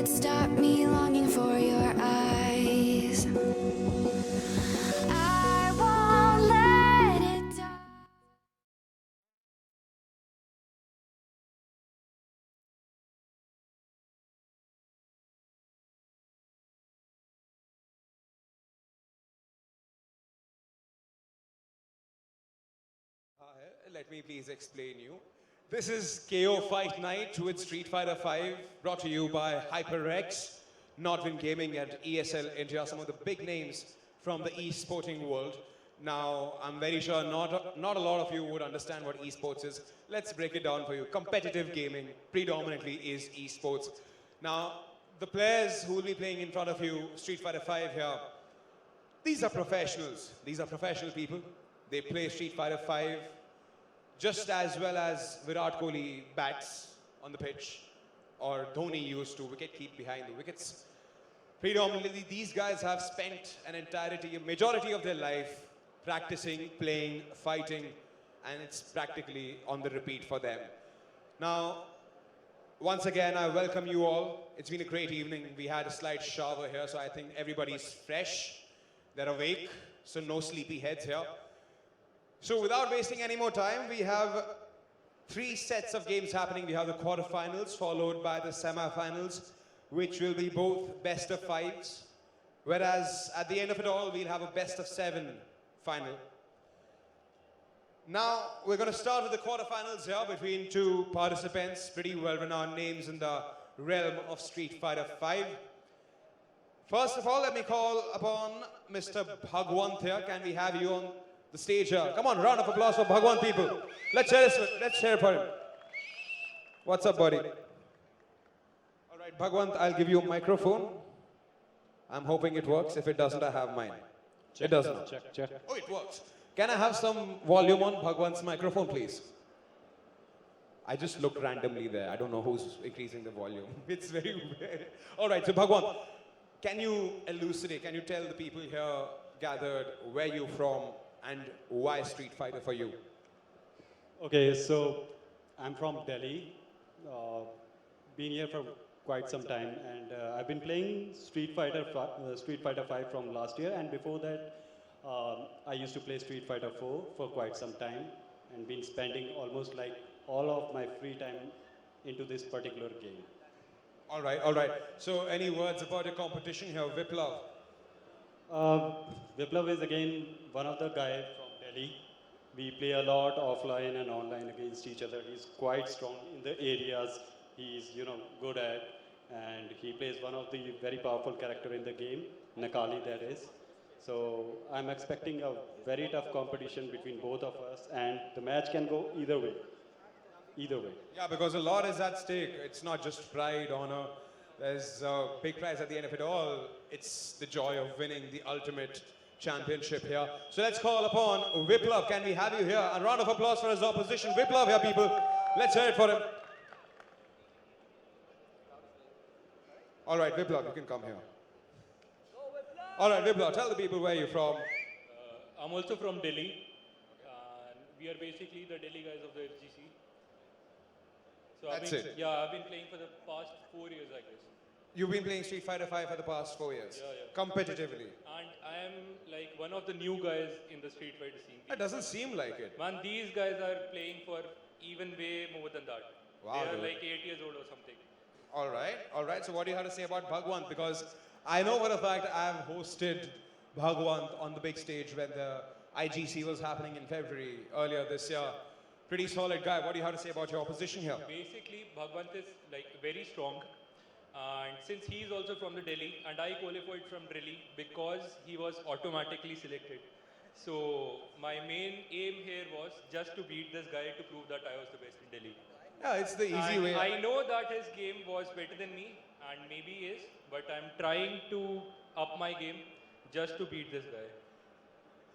could stop me longing for your eyes. I won't let it die. Let me please explain you. This is KO Fight Night with Street Fighter 5, brought to you by HyperX, Nodwin Gaming and ESL India, some of the big names from the e-sporting world. Now, I'm very sure not a lot of you would understand what esports is. Let's break it down for you. Competitive gaming predominantly is esports. Now, the players who will be playing in front of you, Street Fighter 5 here, these are professionals. These are professional people. They play Street Fighter 5 just as well as Virat Kohli bats on the pitch, or Dhoni used to wicket keep behind the wickets. Predominantly, these guys have spent an entirety, a majority of their life practicing, playing, fighting, and it's practically on the repeat for them. Now, once again, I welcome you all. It's been a great evening. We had a slight shower here, so I think everybody's fresh. They're awake, so no sleepy heads here. So without wasting any more time, we have 3 sets of games happening. We have the quarterfinals, followed by the semifinals, which will be both best of 5s. Whereas at the end of it all, we'll have a best of 7 final. Now, we're going to start with the quarterfinals here between 2 participants, pretty well-renowned names in the realm of Street Fighter 5. First of all, let me call upon Mr. Bhagwant here. Can we have you on the stage here? Come on, round of applause for Bhagwant, people. Let's hear it for him. What's up, buddy? All right, Bhagwant, I'll give you a microphone. I'm hoping it works. If it doesn't, I have mine. It doesn't. Check. Oh, it works. Can I have some volume on Bhagwant's microphone, please? I just looked randomly there. I don't know who's increasing the volume. It's very weird. All right, so Bhagwant, can you elucidate, can you tell the people here gathered where you're from and why Street Fighter for you? Okay, so I'm from Delhi. Been here for quite some time, and I've been playing Street Fighter 5 from last year, and before that, I used to play Street Fighter 4 for quite some time, and been spending almost like all of my free time into this particular game. All right. So any words about your competition here, Viplav? Viplav is again one of the guys from Delhi. We play a lot offline and online against each other. He's quite strong in the areas he's good at, and he plays one of the very powerful character in the game, Nakali that is. So I'm expecting a very tough competition between both of us, and the match can go either way. Yeah, because a lot is at stake. It's not just pride, honor. There's a big prize at the end of it all. It's the joy of winning the ultimate championship here. So let's call upon Viplav. Can we have you here? A round of applause for his opposition. Viplav here, people. Let's hear it for him. All right, Viplav, you can come here. All right, Viplav, tell the people where you're from. I'm also from Delhi. We are basically the Delhi guys of the FGC. So That's it. Yeah, I've been playing for the past 4 years, I guess. You've been playing Street Fighter 5 for the past 4 years? Yeah. Competitively? And I am like one of the new guys in the Street Fighter scene. That doesn't seem like it. Man, these guys are playing for even way more than that. Wow, They are dude. like 8 years old or something. All right. So what do you have to say about Bhagwant? Because I know for a fact I've hosted Bhagwant on the big stage when the IGC was happening in February earlier this year. Pretty solid guy. What do you have to say about your opposition here? Basically, Bhagwant is like very strong. And since he is also from the Delhi, and I qualified from Delhi because he was automatically selected. So my main aim here was just to beat this guy to prove that I was the best in Delhi. Yeah, it's the easy And way. I know that his game was better than me, and maybe he is, but I'm trying to up my game just to beat this guy.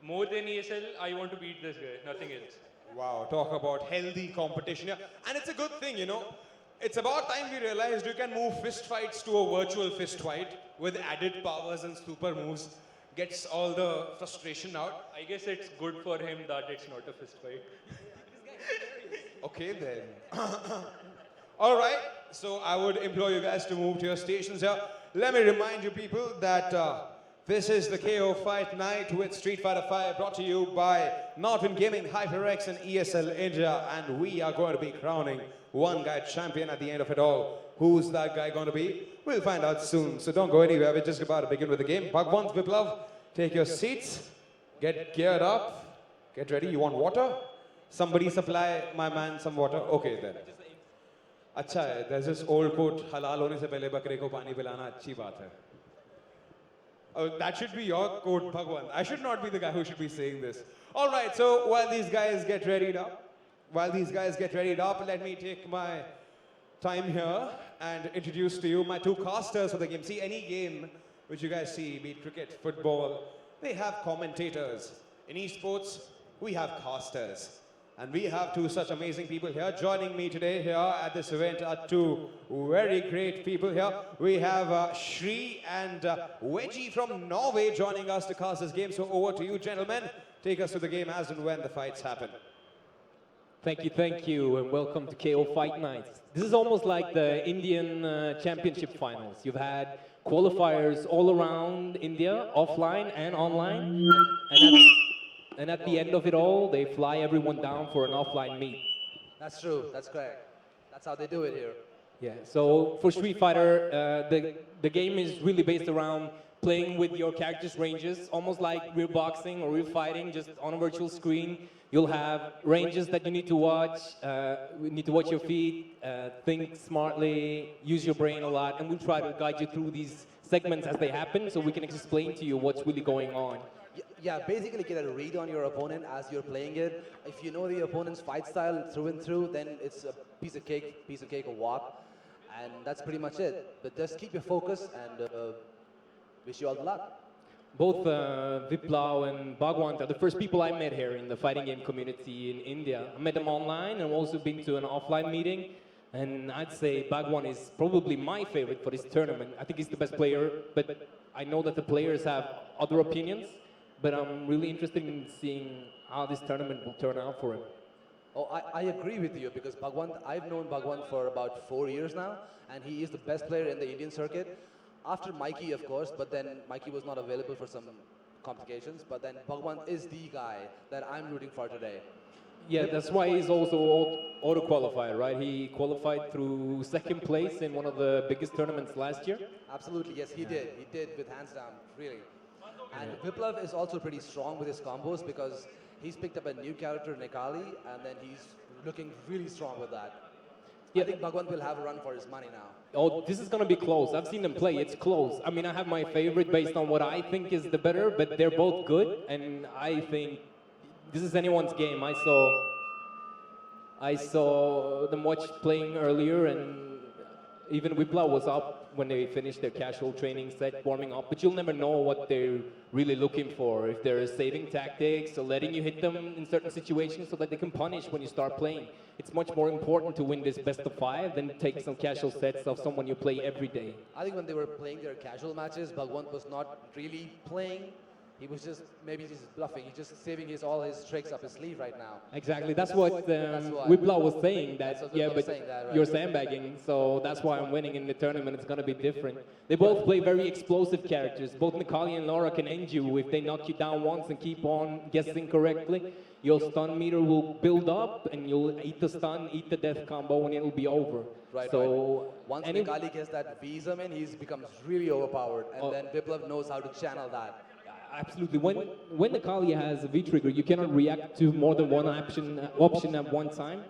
More than ESL, I want to beat this guy, nothing else. Wow, talk about healthy competition. Yeah. And it's a good thing, It's about time we realized you can move fist fights to a virtual fist fight with added powers and super moves. Gets all the frustration out. I guess it's good for him that it's not a fist fight. Okay then. All right. so I would implore you guys to move to your stations here. Let me remind you people that this is the KO Fight Night with Street Fighter 5 brought to you by Norton Gaming, HyperX and ESL India, and we are going to be crowning one guy champion at the end of it all. Who's that guy going to be? We'll find out soon, so don't go anywhere. We're just about to begin with the game. Bhagwant, Viplav, take your seats, get geared up, get ready. You want water? Somebody supply my man some water. Okay then. अच्छा है, there's this old quote, halal होने से पहले बकरे को पानी पिलाना अच्छी बात है. Oh, that should be your quote, Bhagwan. I should not be the guy who should be saying this. All right, so while these guys get readied up, let me take my time here and introduce to you my two casters for the game. See, any game which you guys see, be it cricket, football, they have commentators. In esports, we have casters. And we have two such amazing people here. Joining me today here at this event are two very great people here. We have Shri and Wedgie from Norway joining us to cast this game. So over to you, gentlemen. Take us to the game as and when the fights happen. Thank you, and welcome to KO Fight Nights. This is almost like the Indian Championship Finals. You've had qualifiers all around India, offline and online. And at the end of it all, they fly everyone down for an offline meet. That's true, that's correct. That's how they do it here. Yeah, so for Street Fighter, the game is really based around playing with your character's ranges, almost like real boxing or real fighting, just on a virtual screen. You'll have ranges that you need to watch. You need to watch your feet, think smartly, use your brain a lot, and we'll try to guide you through these segments as they happen so we can explain to you what's really going on. Yeah, basically get a read on your opponent as you're playing it. If you know the opponent's fight style through and through, then it's a piece of cake or walk. And that's pretty much it. But just keep your focus and wish you all the luck. Both Viplav and Bhagwant are the first people I met here in the fighting game community in India. I met them online and also been to an offline meeting. And I'd say Bhagwant is probably my favorite for this tournament. I think he's the best player, but I know that the players have other opinions. But I'm really interested in seeing how this tournament will turn out for him. Oh, I agree with you because I've known Bhagwant for about 4 years now, and he is the best player in the Indian circuit. After Mikey, of course, but then Mikey was not available for some complications. But then Bhagwant is the guy that I'm rooting for today. Yeah, that's why he's also auto-qualified, right? He qualified through second place in one of the biggest tournaments last year. Absolutely, yes, he did. He did with hands down, really. And Viplav is also pretty strong with his combos because he's picked up a new character, Nekali, and then he's looking really strong with that. Yeah. I think Bhagwant will have a run for his money now. Oh, this is going to be close. I've seen them play. It's close. I mean, I have my favorite based on what I think is the better, but they're both good, and I think this is anyone's game. I saw them watch playing earlier, and even Viplav was up when they finished their casual training set, warming up. But you'll never know what they're really looking for. If they're saving tactics or letting you hit them in certain situations so that they can punish when you start playing. It's much more important to win this best of 5 than take some casual sets of someone you play every day. I think when they were playing their casual matches, Bhagwant was not really playing. He was just maybe just bluffing. He's just saving all his tricks up his sleeve right now. Exactly. That's what Viplav was saying. That yeah, but right? You're sandbagging, so that's why I'm winning in the tournament. It's going to be different. They both play very explosive characters. Both Nikali and Laura can end you if they knock you down once and keep on guessing correctly. Your stun meter will build up, and you'll eat the stun, eat the death combo, and it'll be over. Right. So right. Once Nikali gets that Visa in, he becomes really overpowered, and then Viplav knows how to channel that. Absolutely. When the Kali has a V-trigger, you cannot react to more than one option at one time.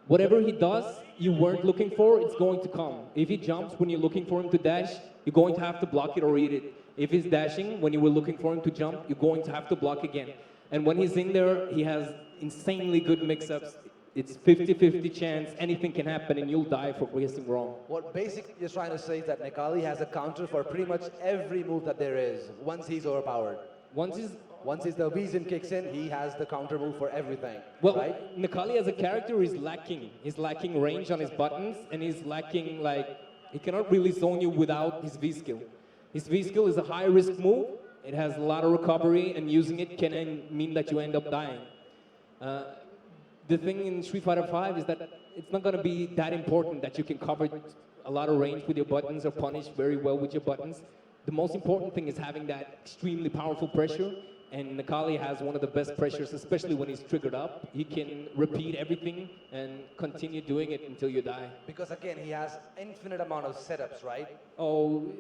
Whatever he does, you weren't looking for, it's going to come. If he jumps when you're looking for him to dash, you're going to have to block it or eat it. If he's dashing when you were looking for him to jump, you're going to have to block again. And when he's in there, he has insanely good mix-ups. It's 50-50 chance, anything can happen and you'll die for guessing wrong. What basically you're trying to say is that Nikali has a counter for pretty much every move that there is, once he's overpowered. Once the Vision kicks in, he has the counter move for everything. Well, right? Nikali as a character is lacking. He's lacking range on his buttons, and he's lacking, he cannot really zone you without his V-skill. His V-skill is a high-risk move. It has a lot of recovery, and using it can mean that you end up dying. The thing in Street Fighter 5 is that it's not going to be that important that you can cover a lot of range with your buttons or punish very well with your buttons. The most important thing is having that extremely powerful pressure, and Nakali has one of the best pressures, especially when he's triggered up. He can repeat everything and continue doing it until you die. Because again, he has infinite amount of setups, right? Oh,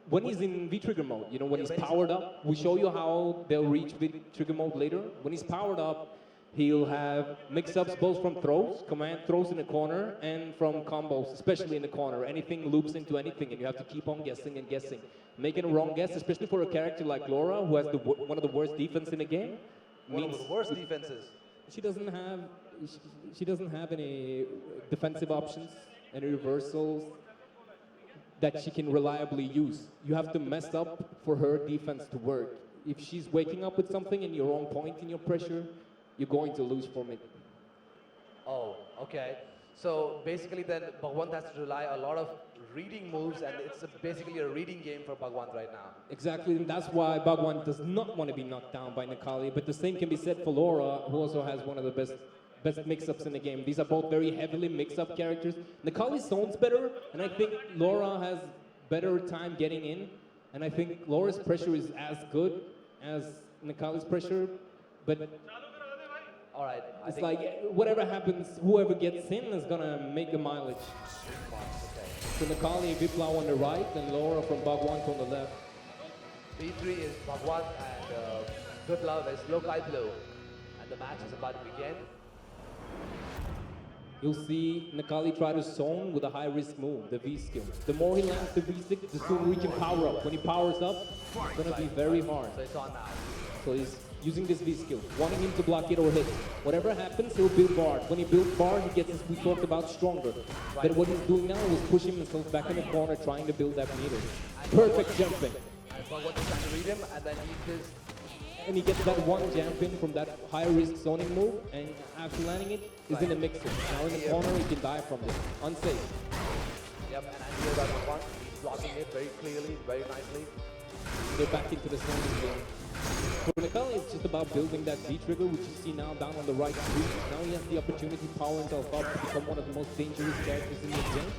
when he's in V-trigger mode, you know, when he's powered up, we show you how they'll reach V-trigger mode later. When he's powered up, he'll have mix-ups both from throws, command throws in the corner, and from combos, especially in the corner. Anything loops into anything, and you have to keep on guessing and guessing. Making a wrong guess, especially for a character like Laura, who has one of the worst defense in the game. One of the worst defenses. She doesn't have any defensive options, any reversals that she can reliably use. You have to mess up for her defense to work. If she's waking up with something and you're on point in your pressure, you're going to lose from it. Oh, okay. So basically then Bhagwant has to rely a lot of reading moves, and it's basically a reading game for Bhagwant right now. Exactly, and that's why Bhagwan does not want to be knocked down by Nakali, but the same can be said for Laura, who also has one of the best mix-ups in the game. These are both very heavily mix-up characters. Nakali zones better, and I think Laura has better time getting in, and I think Laura's pressure is as good as Nakali's pressure, but all right. it's like whatever happens, whoever gets in is gonna make the mileage. So Nakali, Viplau on the right, and Laura from Bhagwan on the left. B3 is Bhagwant and Viplau is Lokai Blue. And the match is about to begin. You'll see Nakali try to zone with a high-risk move, the V skill. The more he lands the V stick, the sooner he can power up. When he powers up, it's gonna be very hard. So it's on now. So he's using this V skill, wanting him to block it or hit. Whatever happens, he'll build bars. When he builds bars, he gets, as we talked about, stronger. But what he's doing now is pushing himself back in the corner, trying to build that meter. Perfect jumping. And Bhagwant is trying to read him, and then And he gets that one jump in from that high-risk zoning move, and after landing it, is in a mixer. Now in the corner, he can die from it. Unsafe. Yep, and I hear that Bhagwant, he's blocking it very clearly, very nicely. They're back into the zoning game. For Nakali, it's just about building that V-trigger, which you see now down on the right street. Now he has the opportunity to power himself up to become one of the most dangerous characters in this game.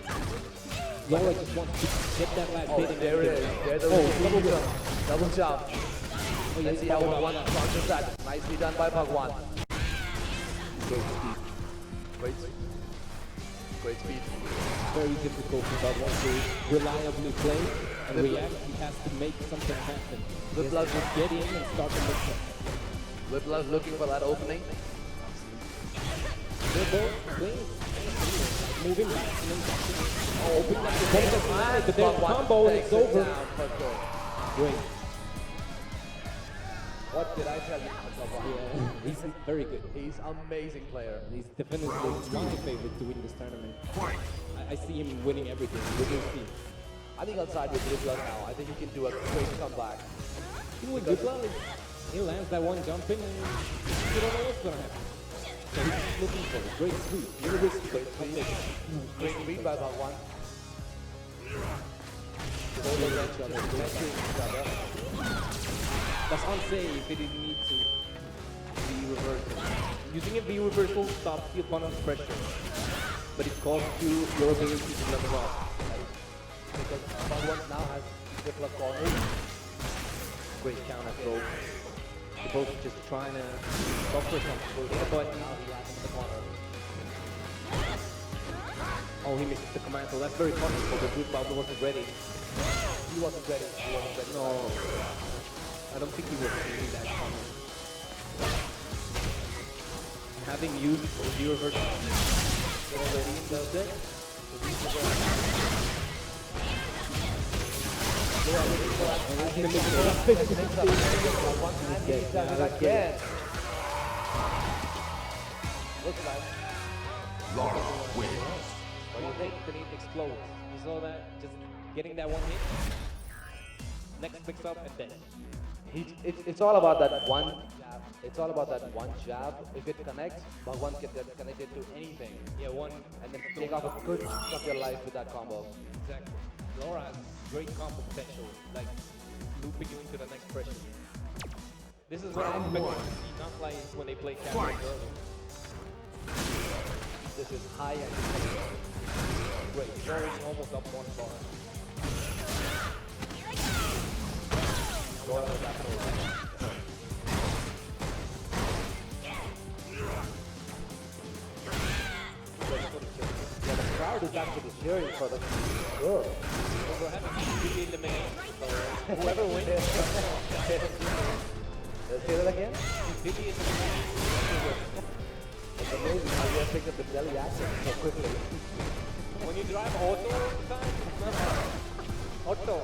Laura just wants to get that last hit. And there it is. There's the double jump. Double jump. Let's see how Bhagwant launches that. Nicely done by Bhagwant. Great speed. Great speed. Great speed. Very difficult for Bhagwan to reliably play and react. He has to make something happen. He has to get in and start the mix up. Whiplaw's looking for that opening. They're both playing, moving back and then opening up the ball, but there's a combo and it's over. Great. What did I tell you about Bhagwant? Yeah, he's very good. He's amazing player. He's definitely my favorite to win this tournament. I see him winning everything. We will see. I think I'll side with Whiplaw now. I think he can do a great comeback. You know what Whiplaw is? He lands that one jump in and you don't know what's going to happen. So he's just looking for it. Great sweep. Little risky, but it's okay. Great speed by Bhagwant. That's unsafe if it didn't need to be reversal. Using a V reversal stops the opponent's pressure, but it costs you your ability to level up. Because Bhagwant now has Whiplaw cornered. Great counter throw. They're both just trying to suffer something. Hit a button. Now he has him in the corner. Oh, he missed the command, so that's very punishable, but Whiplaw wasn't ready. He wasn't ready. He wasn't ready. No. I don't think he was really that common. Having used V reversal already in the set, Again. Looks like. Laura wins. what do you think? Then it explodes. You saw that? Just getting that one hit. Next mix up and then. It's all about that one jab. It's all about that one jab. If it connects, Bhagwant can get connected to anything. Yeah, one. And then take off a good chunk of your life with that combo. Exactly. Laura has great combo potential, like looping you into the next pressure. This is what I expect to see, not like when they play Cameron early. This is high end. great. He's already almost up one bar. Go out that forward. Yeah, the crowd is actually cheering for the girl. We're having PvP elimination. So whoever wins. Let's say that again. PvP elimination. It's amazing how you have picked up the Delhi accent so quickly. When you drive auto all the time, it's not auto.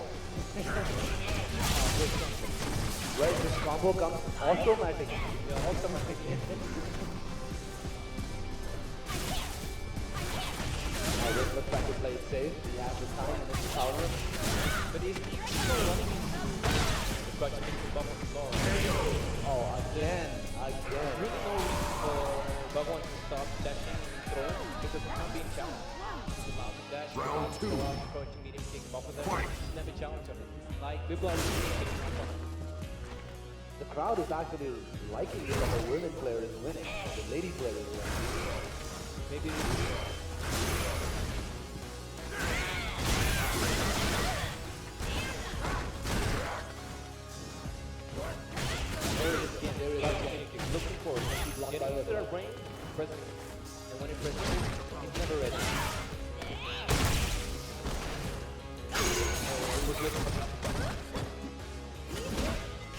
Where this combo comes automatically. Yeah, automatically. We're trying to play it safe. He has the time and it's power. But he's still running the clutch into bubble floor. Oh, again. Really no reason for Bhagwan to stop dashing and throwing because he's not being challenged. He's allowed to dash, allowed to go out, approaching medium kick, buffer that. He's never challenged on it. Like, people are really taking up on it. The crowd is actually liking it that the women player is winning. The lady player is winning. Maybe looking for it. Getting into their brain, pressing it. And when he presses it, he's never ready.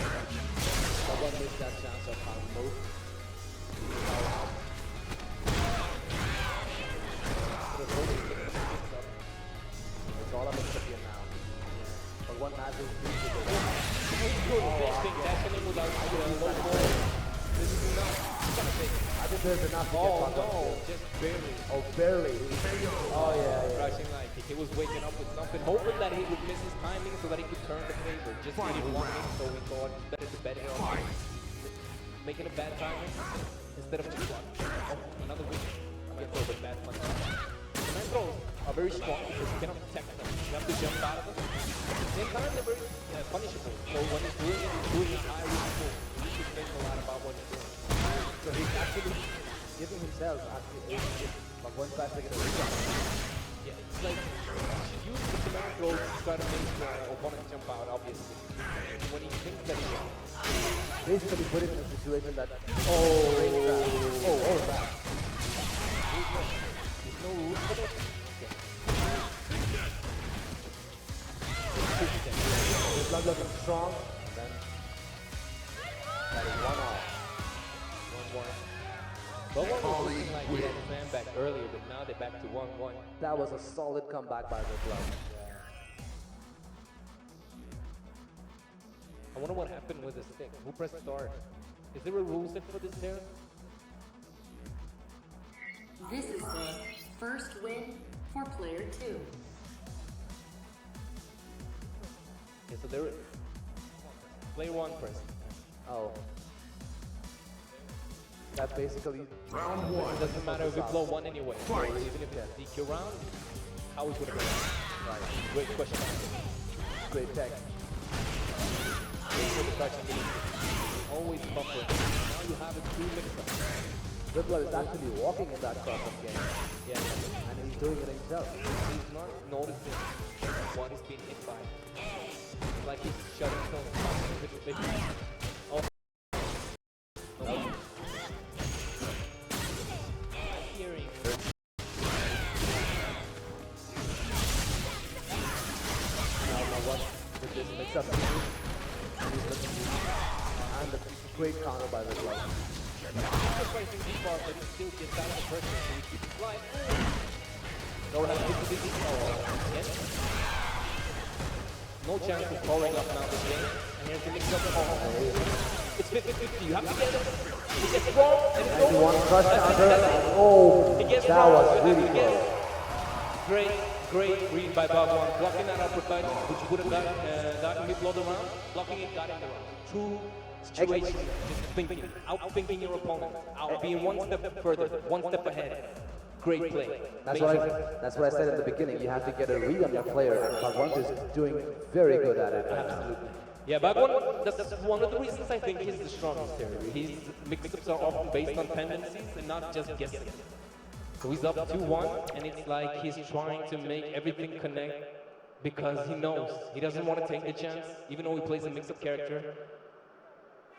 Someone missed that chance of pound move. It's all up in Japan now. But one match is Definitely without low ball. This is enough. I think there's enough to get Oh Bhagwan no, still. just barely. Oh, barely. Oh, yeah. Rushing like he was waking up with something, hoping that he would miss his timing so that he could turn the favor. Just needed one hit, so he thought better to bet it on making a bad timing instead of just one. Oh, another win. I'm gonna throw the bad punch. The man throws are very strong because you cannot protect them. You have to jump out of them. They're kind of very punishable. So when he's doing it, he's doing a high risk move. You should think a lot about what he's doing. So he's actually giving himself actually Bhagwan tries to get a rebound. Yeah, it's like you should use the command throw to try to make the opponent jump out, obviously. When he thinks that he can. Basically put him in a situation that bad. There's no room for this. His blood looking strong, and then that is 1 off. 1-1. But one was looking like he had his man back earlier, but now they're back to 1-1. That was a solid comeback by the club. I wonder what happened with the stick. Who pressed start? Is there a rule set for this here? This is the first win for player 2. Okay, so there is. Player 1 pressed. Oh. That's basically It doesn't matter if we blow one anyway. So even if it's DQ round, how is it going to go? right. Great question. Great tech. Always buffer. Now you have a 2 mix-up. Ripple is actually walking in that cross-up game, Yeah, and he's doing it himself. he's not noticing what he's being hit by. It's like he's shutting down. Oh. Hearing. Now what with this mix-up, and the great counter by the club. Sacrificing default, but he still gets out of the pressure, so he keeps flying. No one has to be yes. No chance of following up now this game. And here's the mix-up. Oh. It's 50-50. You have to get it. He gets it wrong, and it's over. One crush counter. Oh, He gets it that wrong, was so really he gets close. it. Great read by Bhagwan. Blocking that uppercut, which would have gotten me blown around. Blocking it, got in the round. True situation. Just thinking. Outthinking your opponent. Out being one step further, one step ahead. Great play. That's what I said in the beginning. You have to get a read on your player, and Bhagwan is doing very good at it right now. Absolutely. Yeah, Bhagwan, that's one of the reasons I think he's the strongest here. His mix-ups are often based on tendencies and not just guessing. So he's up 2-1, and it's like he's trying to make everything connect because he knows he doesn't want to take the chance, even though he plays a mix-up character.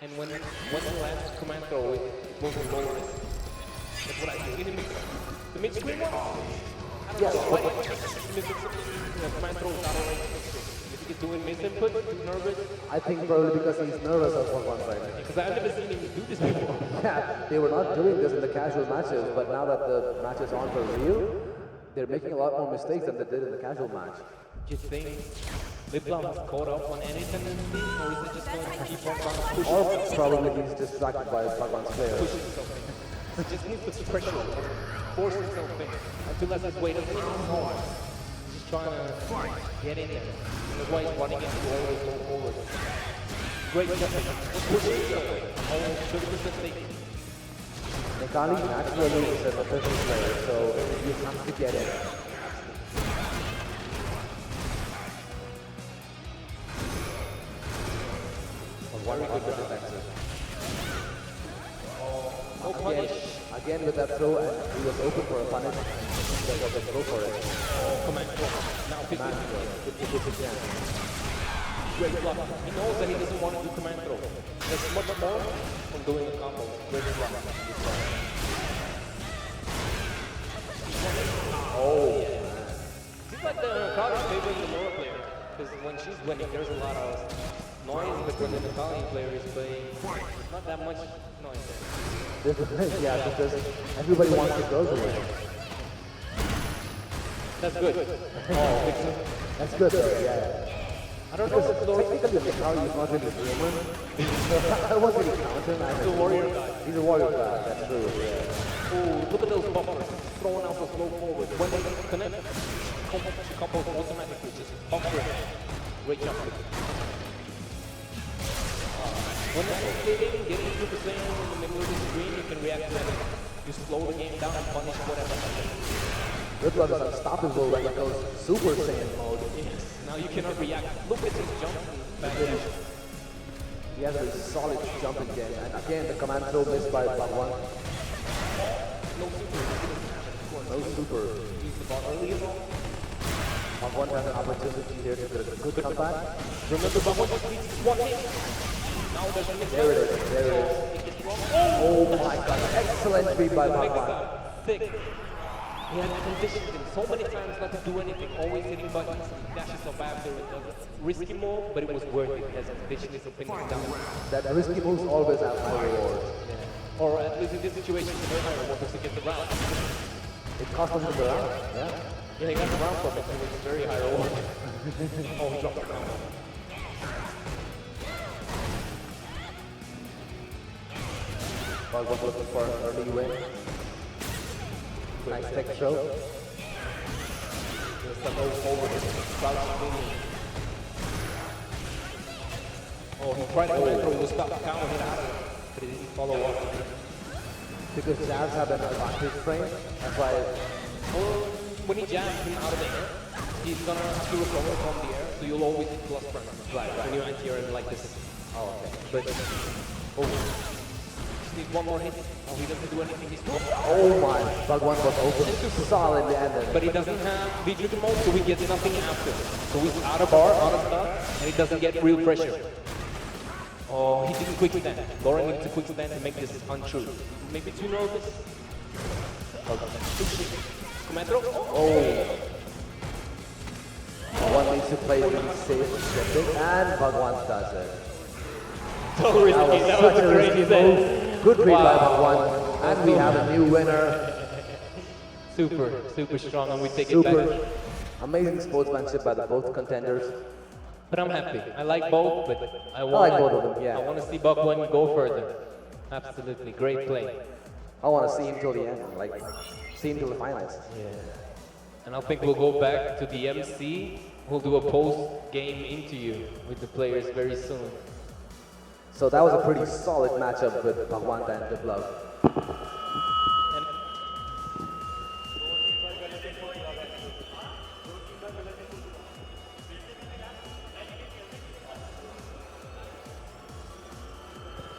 And when he lands command throw, it will be low risk. That's what I think in the mix. The mid-screen one? I don't know. Why the command throw is out of range. You think he's doing misinput? Too nervous? I think probably because he's nervous on one side. Because I've never seen him do this before. Yeah, they were not doing this in the casual matches, but now that the match is on for real, they're making a lot more mistakes than they did in the casual match. Do you think Liplum is caught up on any tendency, or is it just going to keep on pushing? Or probably he's distracted by Bhagwan's player. Pushing himself in. He just needs to put pressure on, force himself in. Until that's his weight doesn't even hard. He's just trying to get in there. That's why he's running into always go forward. Great jumping. Pushing himself in. Almost 30% taking. Nekali naturally is an offensive player, so you have to get it. Very good defensive. Again with that throw, and he was open for a punish. That was a go for it. Command throw. Now 50. Great block. He knows that he doesn't want to do command throw. There's much more from doing a combo. Great block. Oh. Seems like the crowd is favoring the lower player. Because when she's winning, there's a lot of noise, but when the Italian player is playing, there's not that much noise there. Yeah, because everybody wants the girls to win. That's good. That's good though, yeah. I don't know if Technically, Mikari is not really human. I won't really count him. He's a warrior guy. He's a warrior guy, that's true, yeah. Oh, look at those bumpers. Throwing out the slow forward. When they connect, she couples automatically. Just pump it. Great jump. When they're getting 2% in the middle of the screen, you can react to it. You slow the game down and punish whatever. Good luck is unstoppable when it goes Super Saiyan mode. Yes. Now you cannot react. Look at his jump back there. He has a solid jump again, and again the command throw missed by Bhagwan. No super. No super. Use the ball earlier. Bhagwan has an opportunity here to get a good comeback. Remember, Bhagwan just needs one hit. Now there's a mix. There it is, there it is. Oh my god, excellent read by Bhagwan. Thick. He had conditioned him so many times not to do anything, always hitting buttons, dashes up after it. Risky move, but it was worth it. He has conditioned his opinion down. That risky moves always have high reward. Yeah. Or at least in this situation, it's very high reward to get the round. It cost him the round, yeah? Yeah, he got the round from it, so it was a very high reward. Oh, he dropped the round. Bhagwan looking for an early win. Nice tech throw. There's the low forward, crouching minion. Oh, he tried to go through, he was about to counter hit out of it, but he didn't follow up. Because jabs have an advantage frame, that's why. When he jabs him out of the air, he's gonna do a cover from the air, so you'll always get plus frame. Right. When you anti-air him like this. Oh, okay. But, just need one more hit. Oh, he doesn't do anything, he's Oh my, Bhagwan was open solidly ended. but he doesn't have V-trigger mode, so he gets nothing after. So he's out of bar, out of stuff, and he doesn't get real pressure. Oh, he didn't quick stand. Lauren needs to quick stand to make this untrue. Maybe too nervous. Command throw. Oh. Bhagwan needs to play really safe and shifting, and Bhagwan does it. So risky, that was a crazy set. Good read by Bhagwan, and we have a new winner. Super strong, and we take it back. Amazing sportsmanship by the both contenders. But I'm happy. I like both, but I like both of them, yeah. I want to see Bhagwan go further. Absolutely, great play. I want to see him till the end, like see him till the finals. Yeah. And I think we'll go back to the MC. We'll do a post-game interview with the players very soon. So that was a pretty solid matchup with Bhagwan and Biplav.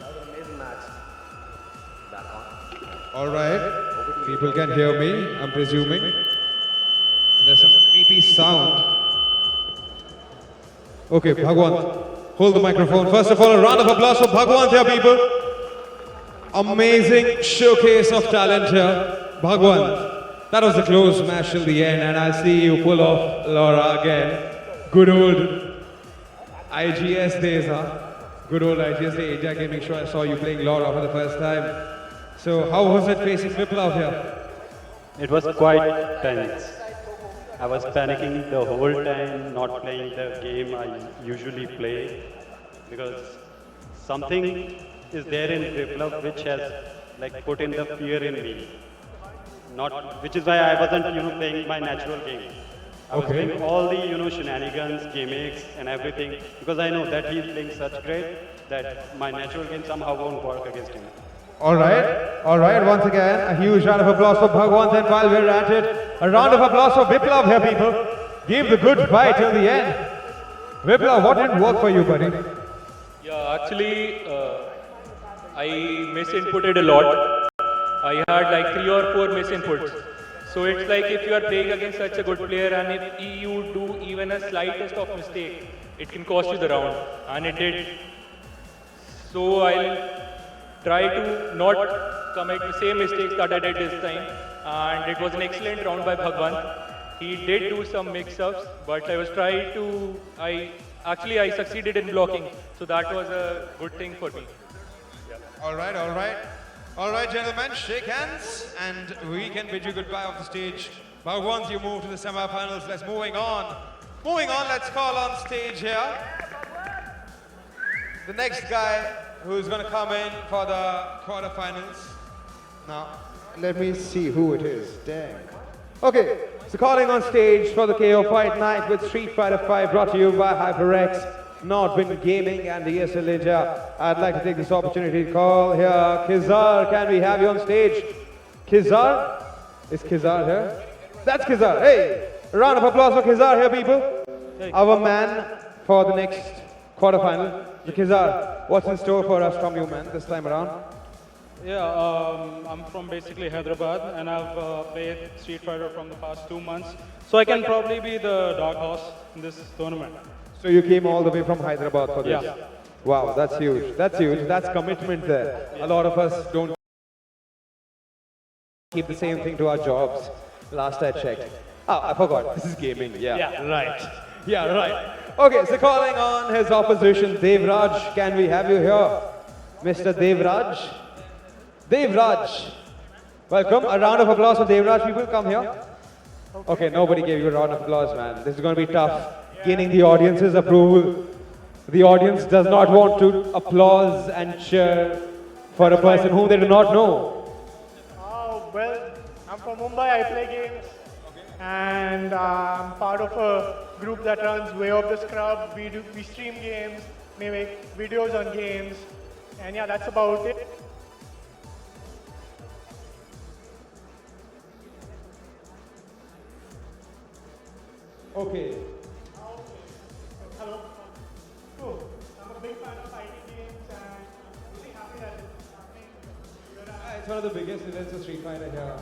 That was an amazing match. Back on. All right. People can hear me, I'm presuming. And there's some creepy sound. Okay, Bhagwan, hold the microphone. First of all, a round of applause for Bhagwan here, people. Amazing showcase of talent here. Bhagwan, that was a close match till the end, and I see you pull off Laura again. Good old IGS days, huh? Good old IGS days. India Gaming Show, I saw you playing Laura for the first time. So how was it facing Viplav here? It was quite tense. I was panicking the whole time, not playing the game I usually play, because something is there in Viplav which has like put in the fear in me. Not, which is why I wasn't, playing my natural game. I was doing all the, shenanigans, gimmicks, and everything, because I know that he's playing such great that my natural game somehow won't work against him. Alright, once again, a huge round of applause for Bhagwan, and while we're at it, a round of applause for Viplav here, people. Give the good fight till the end. Viplav, what didn't work for you, buddy? Yeah, actually, I misinputted a lot. I had like 3 or 4 misinputs. So it's like if you are playing against such a good player and if you do even a slightest of mistake, it can cost you the round. And it did. So I'll try to not commit the same mistakes that I did this time. And it was an excellent round by Bhagwan. He did do some mix-ups, but I was trying to, I succeeded in blocking. So that was a good thing for me. Yeah. Alright, gentlemen, shake hands and we can bid you goodbye off the stage. But once you move to the semi-finals, let's moving on, let's call on stage here the next guy who's going to come in for the quarterfinals. Now, let me see who it is. Dang. Okay, so calling on stage for the KO Fight Night with Street Fighter 5, brought to you by HyperX, Nordwind Gaming and the ESL India. I'd like to take this opportunity to call here Kizar. Can we have you on stage? Kizar? Is Kizar here? That's Kizar. Hey, a round of applause for Kizar here, people. Our man for the next quarterfinal. So Kizar, what's in store for us from you, man, this time around? Yeah, I'm from basically Hyderabad, and I've played Street Fighter from the past 2 months. So I can probably be the dog horse in this tournament. So you came all the way from Hyderabad for this? Yeah. Wow, that's huge. That's huge. That's commitment there. A lot of us don't keep the same thing to our jobs. Last I checked. Oh, I forgot. This is gaming. Yeah. Right. Okay, so calling on his opposition, Devraj. Can we have you here? Mr. Devraj. Devraj. Welcome. A round of applause for Devraj. People, come here. Okay, nobody gave you a round of applause, man. This is going to be tough. Gaining the audience's approval. The audience does not want to applause and cheer for a person whom they do not know. Well, I'm from Mumbai, I play games. And I'm part of a group that runs Way of the Scrub. We stream games, we make videos on games. And yeah, that's about it. Okay. Hello. Cool. I'm a big fan of fighting games and I'm really happy that it's happening. It's one of the biggest events of Street Fighter here.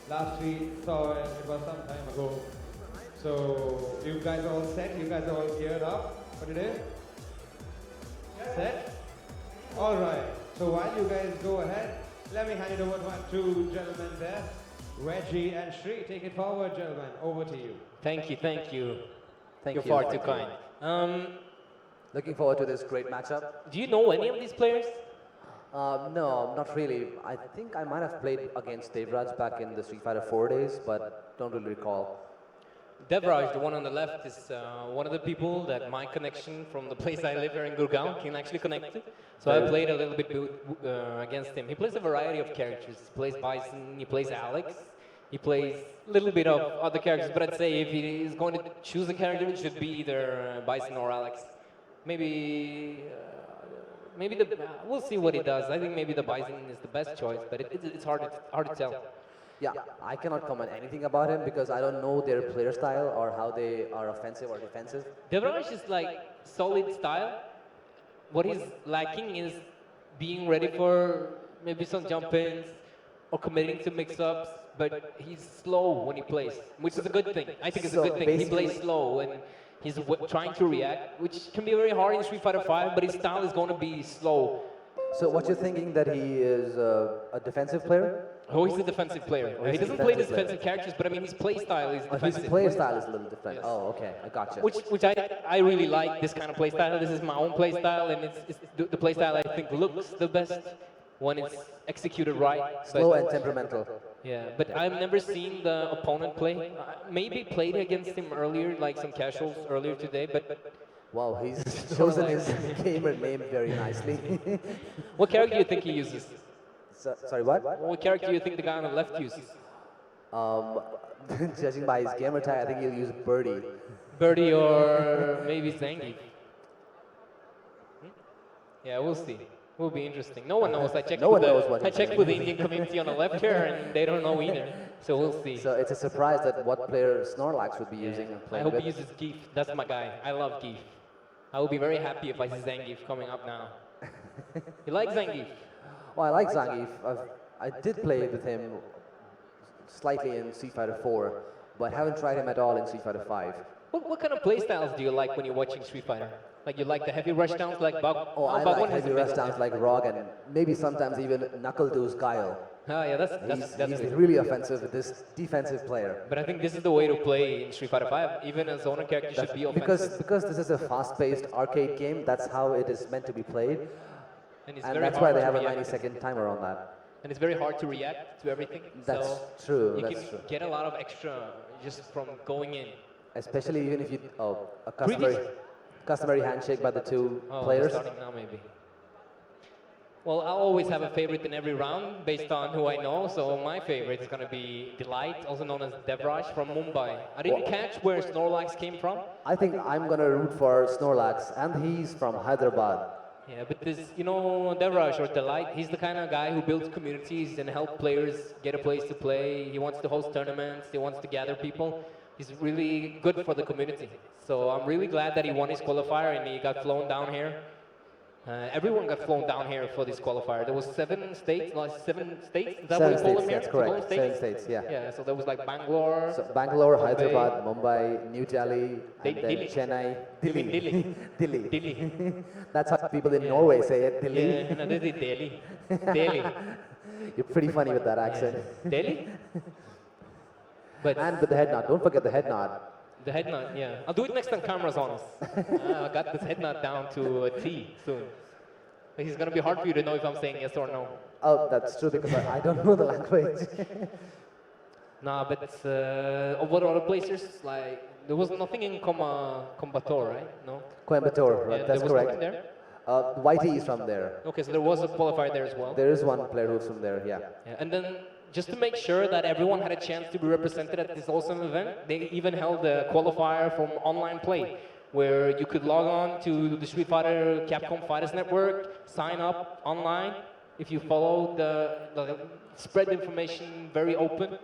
Last we saw it, it was some time ago. So, you guys are all set? You guys are all geared up for today? Set? Alright. So while you guys go ahead, let me hand it over to my 2 gentlemen there. Reggie and Shri. Take it forward, gentlemen. Over to you. Thank you. Thank You're you. far too kind. Looking forward to this great matchup. Do you know any of these players? No, not really. I think I might have played against Devraj back in the Street Fighter 4 days, but don't really recall. Devraj, the one on the left, is one of the people that my connection from the place I live here in Gurgaon can actually connect to. So I played a little bit against him. He plays a variety of characters. He plays Bison, he plays Alex, he plays a little bit of other characters, but I'd say if he is going to choose a character, it should be either Bison or Alex. Maybe we'll see what he does. I think maybe the Bison is the best choice, but it's hard to tell. Yeah, I cannot comment anything about him because I don't know their player style or how they are offensive or defensive. Devraj is like solid style. What he's lacking is being ready for maybe some jump ins or committing to mix-ups, but he's slow when he plays, which is a good thing. I think it's a So good thing. He basically- plays slow and he's trying to react, which can be very hard in Street Fighter 5, but his style is going to be slow. So what you're thinking that he is a defensive player? Oh, he's a defensive player. Oh, He he's a doesn't play defensive defensive characters, but I mean his play style is His defensive. player style is a little different. Yes. Oh, okay, I gotcha. Which I really like this kind of play style. This is my own play style, and it's the play style I think looks the best when it's executed right. Slow But- and temperamental. Yeah, but I've never seen the opponent play. Maybe played against him earlier, like some casuals earlier today, but Wow, he's chosen his gamer name very nicely. what character do you think he uses? Sorry, what? What character do you think the guy on the left uses? Judging by his gamer tag, I think he'll use Birdie. Birdie or maybe Zangief? Yeah, we'll see. Will be interesting. No one knows. I checked, No with, one knows what I he's checked doing. with the Indian community on the left here, and they don't know either. So we'll see. So it's a surprise that what player Snorlax would be using and I playing hope with. he uses Geef. That's my guy. I love Geef. I will be very happy if I see Zangief coming up now. You like Zangief? Well, I like Zangief. I did play with him slightly in Street Fighter 4, but haven't tried him at all in Street Fighter 5. What kind of playstyles do you like when you're watching Street Fighter? Like you like the heavy rushdowns like Bug? Oh, I Bug like One has heavy a bit- rushdowns like Rog and maybe sometimes even Knuckle Deuce Guile. Oh yeah, that's He's good. really offensive with this defensive player. But I think this is the way to play in Street Fighter 5. Even a zoner character should be offensive. Because this is a fast-paced arcade game, that's how it is meant to be played. And, it's And very that's why hard they to have a react. 90-second timer on that. And it's very hard to react to everything. That's so true, You that's can true. get a lot of extra just from going in. Especially even if you, a Previous- customary handshake by the two Oh, players. starting now maybe. Well, I'll always have a favorite in every round based on who I know. So my favorite is going to be Delight, also known as Devraj from Mumbai. I didn't catch where Snorlax came from. I think I'm gonna root for Snorlax, and he's from Hyderabad. Yeah, but this, you know, Devraj or Delight, he's the kind of guy who builds communities and help players get a place to play. He wants to host tournaments. He wants to gather people. He's really good for the community. So I'm really glad that he won his qualifier and he got flown down here. Everyone got flown down here for this qualifier. There was 7 states, like 7 states. Is that what you call them here? That's You call them correct. 7 states, yeah. Yeah, so there was like Bangalore. So Bangalore, Bombay, Hyderabad, Mumbai, New Delhi, and then Delhi. Chennai, Delhi. Delhi. Delhi. That's how people in Norway say it, Delhi. Yeah, no, this is Delhi. Delhi. You're pretty funny with that accent. Delhi? But And with the head nod. Don't forget the head nod. the head nod, yeah. I'll do it next time camera's on us. I got this head nod down to a T soon. But it's going to be hard for you to know if I'm saying yes or no. Oh, that's true because I don't know the language. Nah, but what other places? Like, there was nothing in Coimbatore, right? No? Coimbatore, right? Yeah, That's there was correct. nothing there? Whitey is from there. Okay, so there was a qualifier there as well. There is one player who's from there, yeah. Yeah, and then just to make sure that everyone had a chance to be represented at this awesome event, they even held a qualifier from online play, where you could log on to the Street Fighter Capcom Fighters Network, sign up online. If you follow the spread information very open,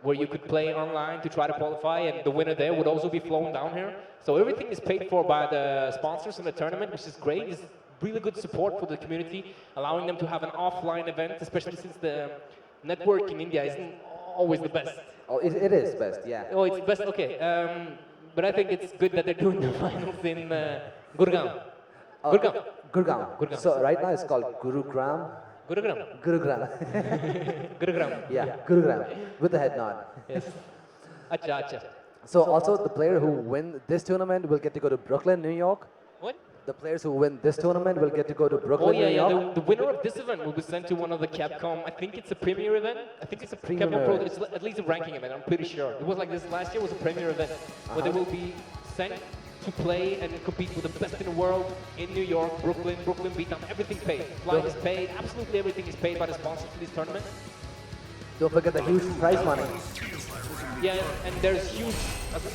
where you could play online to try to qualify, and the winner there would also be flown down here. So everything is paid for by the sponsors in the tournament, which is great. It's really good support for the community, allowing them to have an offline event, especially since the network in India isn't always the best. Oh, it is best, yeah. Oh, it's best, okay. But I think it's good that they're doing the finals in Gurgaon. Gurgaon. Gurgaon. So right now it's called Gurugram. Gurugram. Gurugram. Gurugram. Yeah, Gurugram. With the head nod. Yes. Acha, acha. So also the player who win this tournament will get to go to Brooklyn, New York. What? The players who win this tournament will get to go to Oh Brooklyn, yeah, New yeah. York. The winner of this event will be sent to one of the Capcom. I think it's a premier event. I think it's a Premier Capcom Pro. event. It's at least a ranking event. I'm pretty sure. It was like this last year. Was a premier event where they will be sent to play and compete with the best in the world in New York, Brooklyn beat them. Everything paid. Flight is paid. Absolutely everything is paid by the sponsors for this tournament. Don't forget the huge prize money. Yeah, and there's huge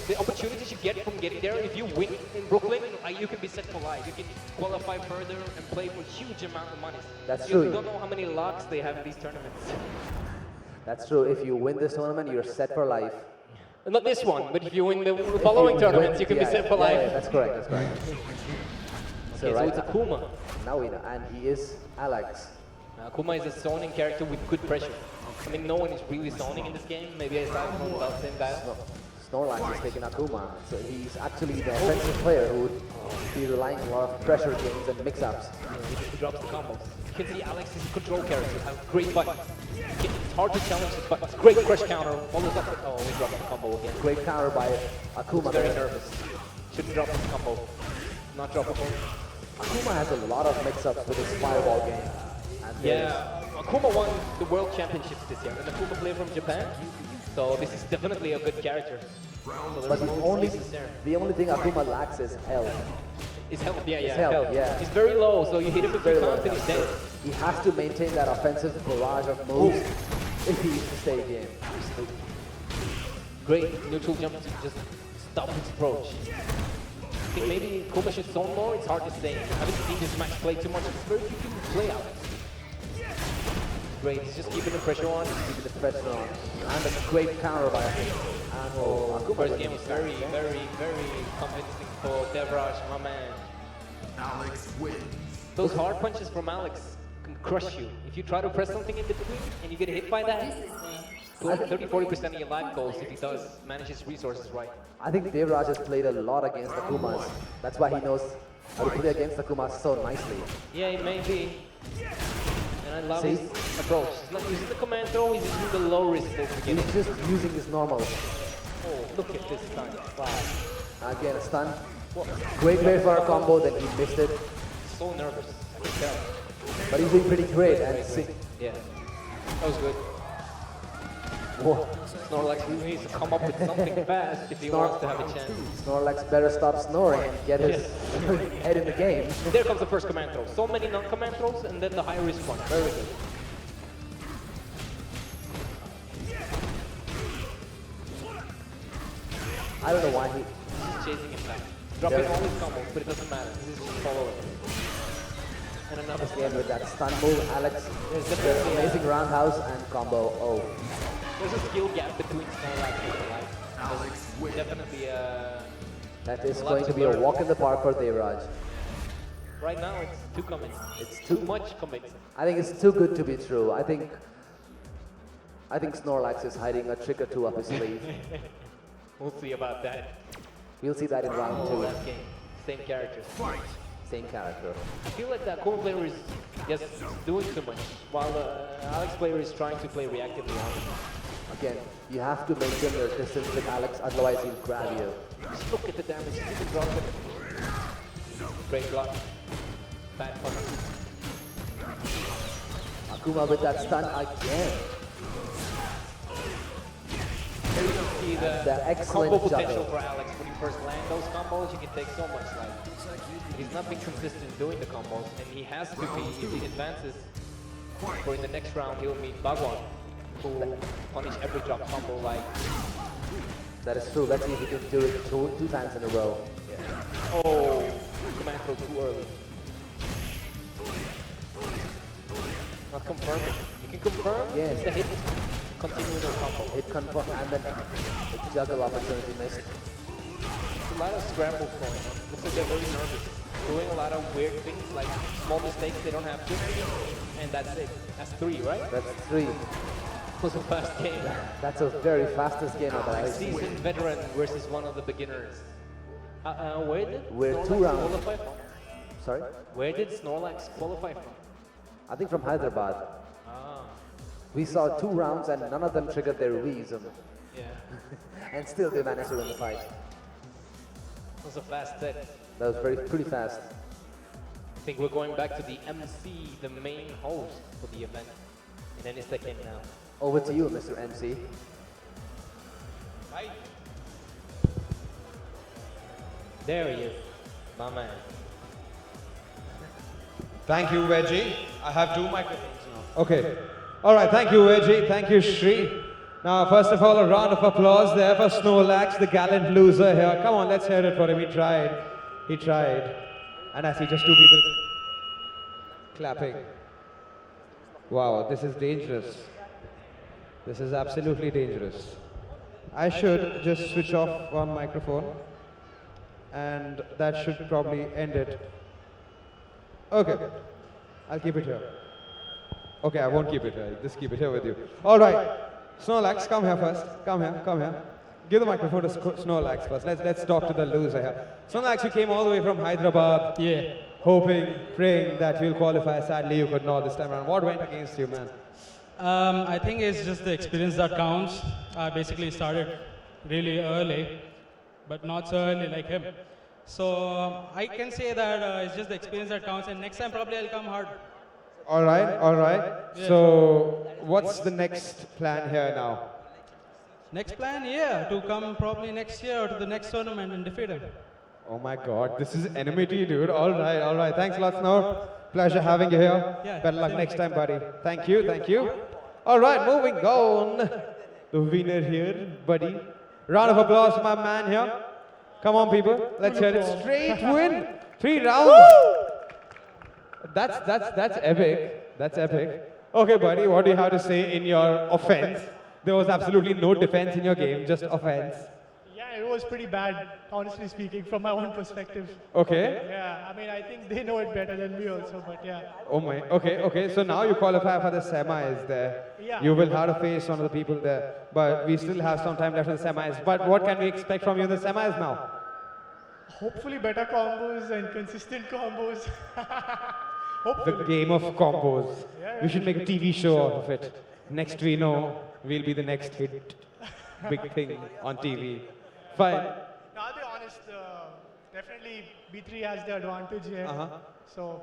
the opportunities you get from getting there. If you win in Brooklyn, you can be set for life. You can qualify further and play for huge amount of money. That's You true. don't know how many locks they have in these tournaments. That's true. If you win this tournament, you're set for life. Not this one, but if you win the following tournaments, you can be set for life. Yeah, that's correct. That's correct. Okay, so it's a Kuma. Now we know, and he is Alex. Akuma is a zoning character with good pressure. I mean, no one is really zoning in this game. Maybe aside from the same guy. Snorlax is taking Akuma, so he's actually the offensive player who would be relying on a lot of pressure games and mix-ups. He drops the combos. You can see Alex is a control character, has great button. It's hard to challenge this button. It's great crush counter, follows up with, oh, he dropped the combo again. Great counter by Akuma. Very nervous. Shouldn't drop this combo. Not droppable. Akuma has a lot of mix-ups with his fireball game. And Yeah, Akuma won the World Championships this year, and Akuma player from Japan. So this is definitely a good character. So but the only thing Akuma lacks is health. His health, yeah, His health, yeah. He's very low, so you hit him a few times and he's dead. He has to maintain that offensive barrage of moves if he is to stay in game. Great neutral jump to just stop his approach. I think maybe Akuma should zone more, it's hard to say. I haven't seen this match play too much, it's very difficult to play out. Great, he's just keeping the pressure on. Keeping the pressure on. And a great counter by Akuma. And first game was very convincing for Devraj, my man. Alex wins. Those hard punches from Alex can crush you. If you try to press something in between and you get hit by that, 30-40% of your life goes if he does manage his resources right. I think Devraj has played a lot against Akumas. That's why he knows how to play against Akumas so nicely. Yeah, it may be. And I love his approach. He's not using the command throw, he's using the low risk at the beginning. He's just using his normal. Oh, look at this stun. Wow. Again, a stun. Great way for a combo, then he missed it. So nervous, I can tell. But he's doing pretty great. And yeah, that was good. Whoa. Snorlax really needs to come up with something fast if he wants to have a chance. Snorlax better stop snoring and get his head in the game. There comes the first command throw. So many non-command throws and then the high risk one. Very good. I don't know why he's chasing him back. Dropping all his combos, but it doesn't matter. This is just following. And another again with that stun move, Alex. There's amazing roundhouse and combo. Oh. There's a skill gap between Snorlax and Alex. Alex definitely that is going to be a walk in the park for Devraj. Right now it's too convincing. It's too much convincing. I think it's too good to be true. I think Snorlax is hiding a trick or two up his sleeve. We'll see about that. We'll see that in round 2. Last game. Same characters. Same character. I feel like that Akuma player is just doing too much, while the Alex player is trying to play reactively on him. Again, you have to maintain your distance with Alex, otherwise he'll grab you. Just look at the damage, he can drop it. Great block. Bad punish. Akuma with that stun again. There you can see the excellent combo potential juggle. for Alex. When you first land those combos, you can take so much life. He's not been consistent doing the combos, and he has to be if he advances. For in the next round, he'll meet Bhagwan, who punish every drop combo like. That is true. Let's see if he can do it two times in a row. Oh, command throw too early. Not confirming. You can confirm. Yes. The hit. Continue with the combo. Hit confirm and then the juggle opportunity missed. There's a lot of scrambles going on. Looks like they're very nervous. Doing a lot of weird things like small mistakes they don't have to. And that's it. That's 3, right? That's 3. It was a fast game. That's a very fastest game of Like I've seen. seasoned veteran versus one of the beginners. Where did We're Snorlax 2 rounds. qualify from? Sorry? Where did Snorlax qualify from? I think from Hyderabad. Ah, We saw 2 rounds and none of them triggered their Wii's. yeah. And still they managed to win the fight. It was a fast set. That was pretty fast. I think we're going back to the MC, the main host for the event. In any second now. Over to you, Mr. MC. Right. There he is, my man. Thank you, Veggie. I have 2 microphones now. Okay. All right, thank you, Veggie. Thank you, Shri. Now, first of all, a round of applause there for Snorlax, the gallant loser here. Come on, let's hear it for him. He tried. He tried. And I see just 2 people clapping. Wow, this is dangerous. This is absolutely dangerous. I should just switch off one microphone. And that should probably end it. Okay. I'll keep it here. Okay, I won't keep it here. Just keep it here with you. All right. Snorlax, come here first. Come here, come here. Give the microphone to Snorlax first. Let's talk to the loser here. Snorlax, you came all the way from Hyderabad. Yeah. Hoping, praying that you'll qualify. Sadly, you could not this time around. What went against you, man? I think it's just the experience that counts. I basically started really early, but not so early like him. So I can say that it's just the experience that counts, and next time probably I'll come hard. All right, all right. Yeah. So, what's the next plan here now? Next plan, yeah, to come probably next year or to the next tournament and defeat him. Oh my God, this is enmity, dude. All right, all right. Thanks a lot, Snor. Pleasure having you here. Yeah, Better luck same next here. time, buddy. Thank you, thank you. All right, moving on. The winner here, buddy. Round of applause for my man here. Come on, people. Let's hear it. Straight win. 3 rounds. That's epic. That's epic. Okay, buddy, what do you have to say in your offense? There was absolutely no defense in your game, just offense. Yeah, it was pretty bad, honestly speaking, from my own perspective. Okay. Yeah, I mean, I think they know it better than me also, but yeah. Oh my. Okay, okay. So now you qualify for the semis there. Yeah. You will have to face one of the people there. But we still have some time left for the semis. But what can we expect from you in the semis now? Hopefully better combos and consistent combos. The Hopefully. game of combos. Yeah, We should make a TV show out of it. Next we know, we'll be the next hit. Big thing on TV. Fine. No, I'll be honest, definitely B3 has the advantage here. So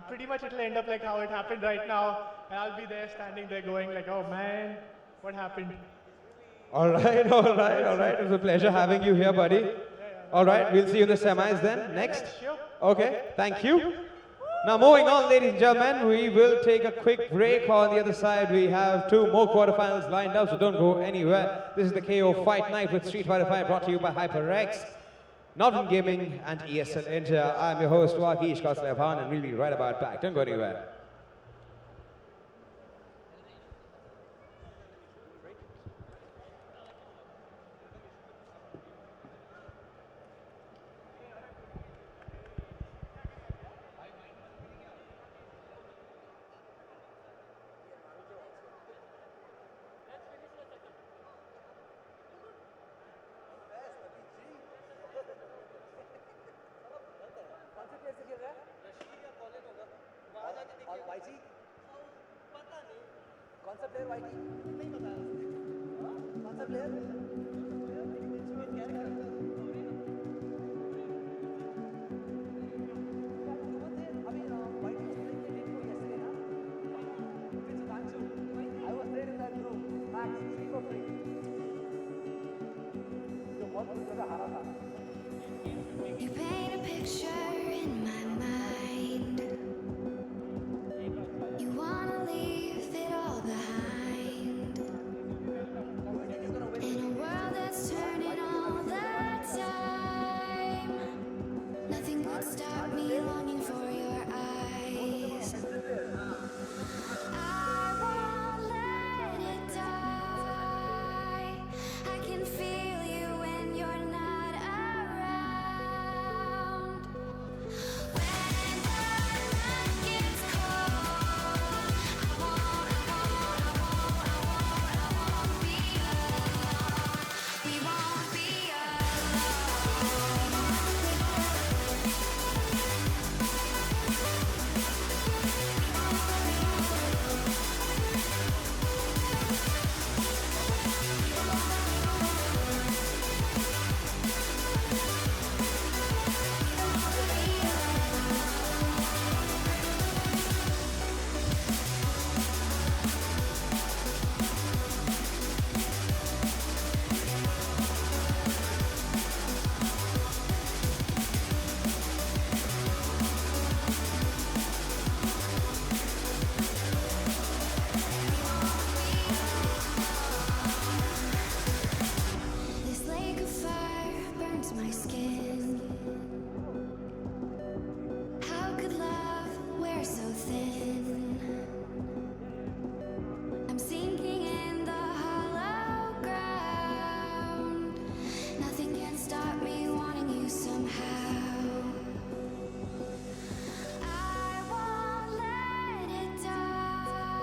pretty much it'll end up like how it happened right now. And I'll be there standing there going like, oh man, what happened? All right, all right, all right. It was a pleasure having you here, buddy. All right, we'll see you in the semis then. Next. Sure. Okay, thank you. Now moving on, ladies and gentlemen, we will take a quick break. On the other side, we have 2 more quarterfinals lined up, so don't go anywhere. This is the KO Fight Night with Street Fighter 5, brought to you by HyperX, Northern Gaming, and ESL India. I'm your host, Wakish Koslevhan, and we'll be right about back. Don't go anywhere. You paint a picture in my mind. You wanna leave it all behind. In a world that's turning all the time, nothing would stop me longing for your eyes. I won't let it die. I can feel you when you're not around. When the night gets cold, I won't be alone. We won't be This lake of fire burns my skin. How could love wear so thin? I'm sinking in the hollow ground. Nothing can stop me wanting you somehow. I won't let it die.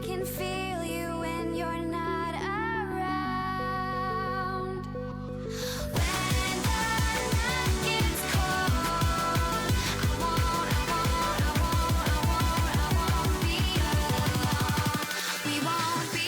can feel you when you're not around. When the night gets cold, I won't be alone. We won't be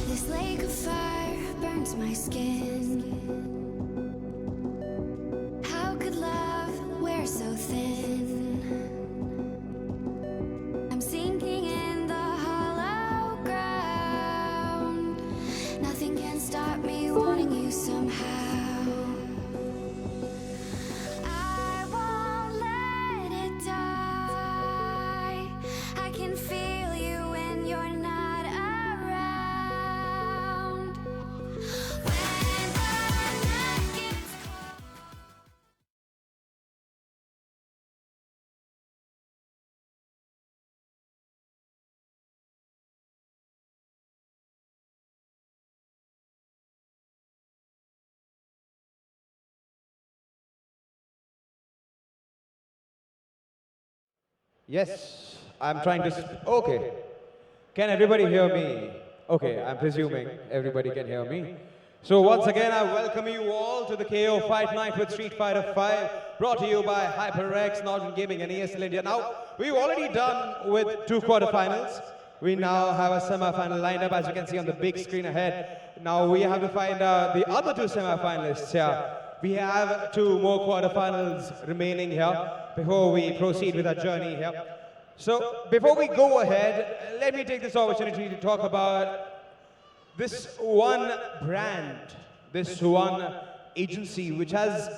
This lake of fire burns my skin. How could love wear so thin? I'm sinking in the hollow ground. Nothing can stop me wanting you somehow. I won't let it die. I can feel you when you're not around. When the night gets cold. Yes, I'm trying to. Okay. Can everybody hear me? Okay, I'm presuming everybody can hear me. So once again, I welcome you all to the KO Fight Night with Street Fighter 5, brought to you by HyperX, Northern Gaming and ESL India. Now, we've already done with 2 quarterfinals. We now have a semi-final lined up, as you can see on the big screen ahead. Now we have to find out the other 2 semi-finalists here. We have 2 more quarterfinals remaining here before we proceed with our journey here. So before we go ahead, let me take this opportunity to talk about this one brand, this one agency which has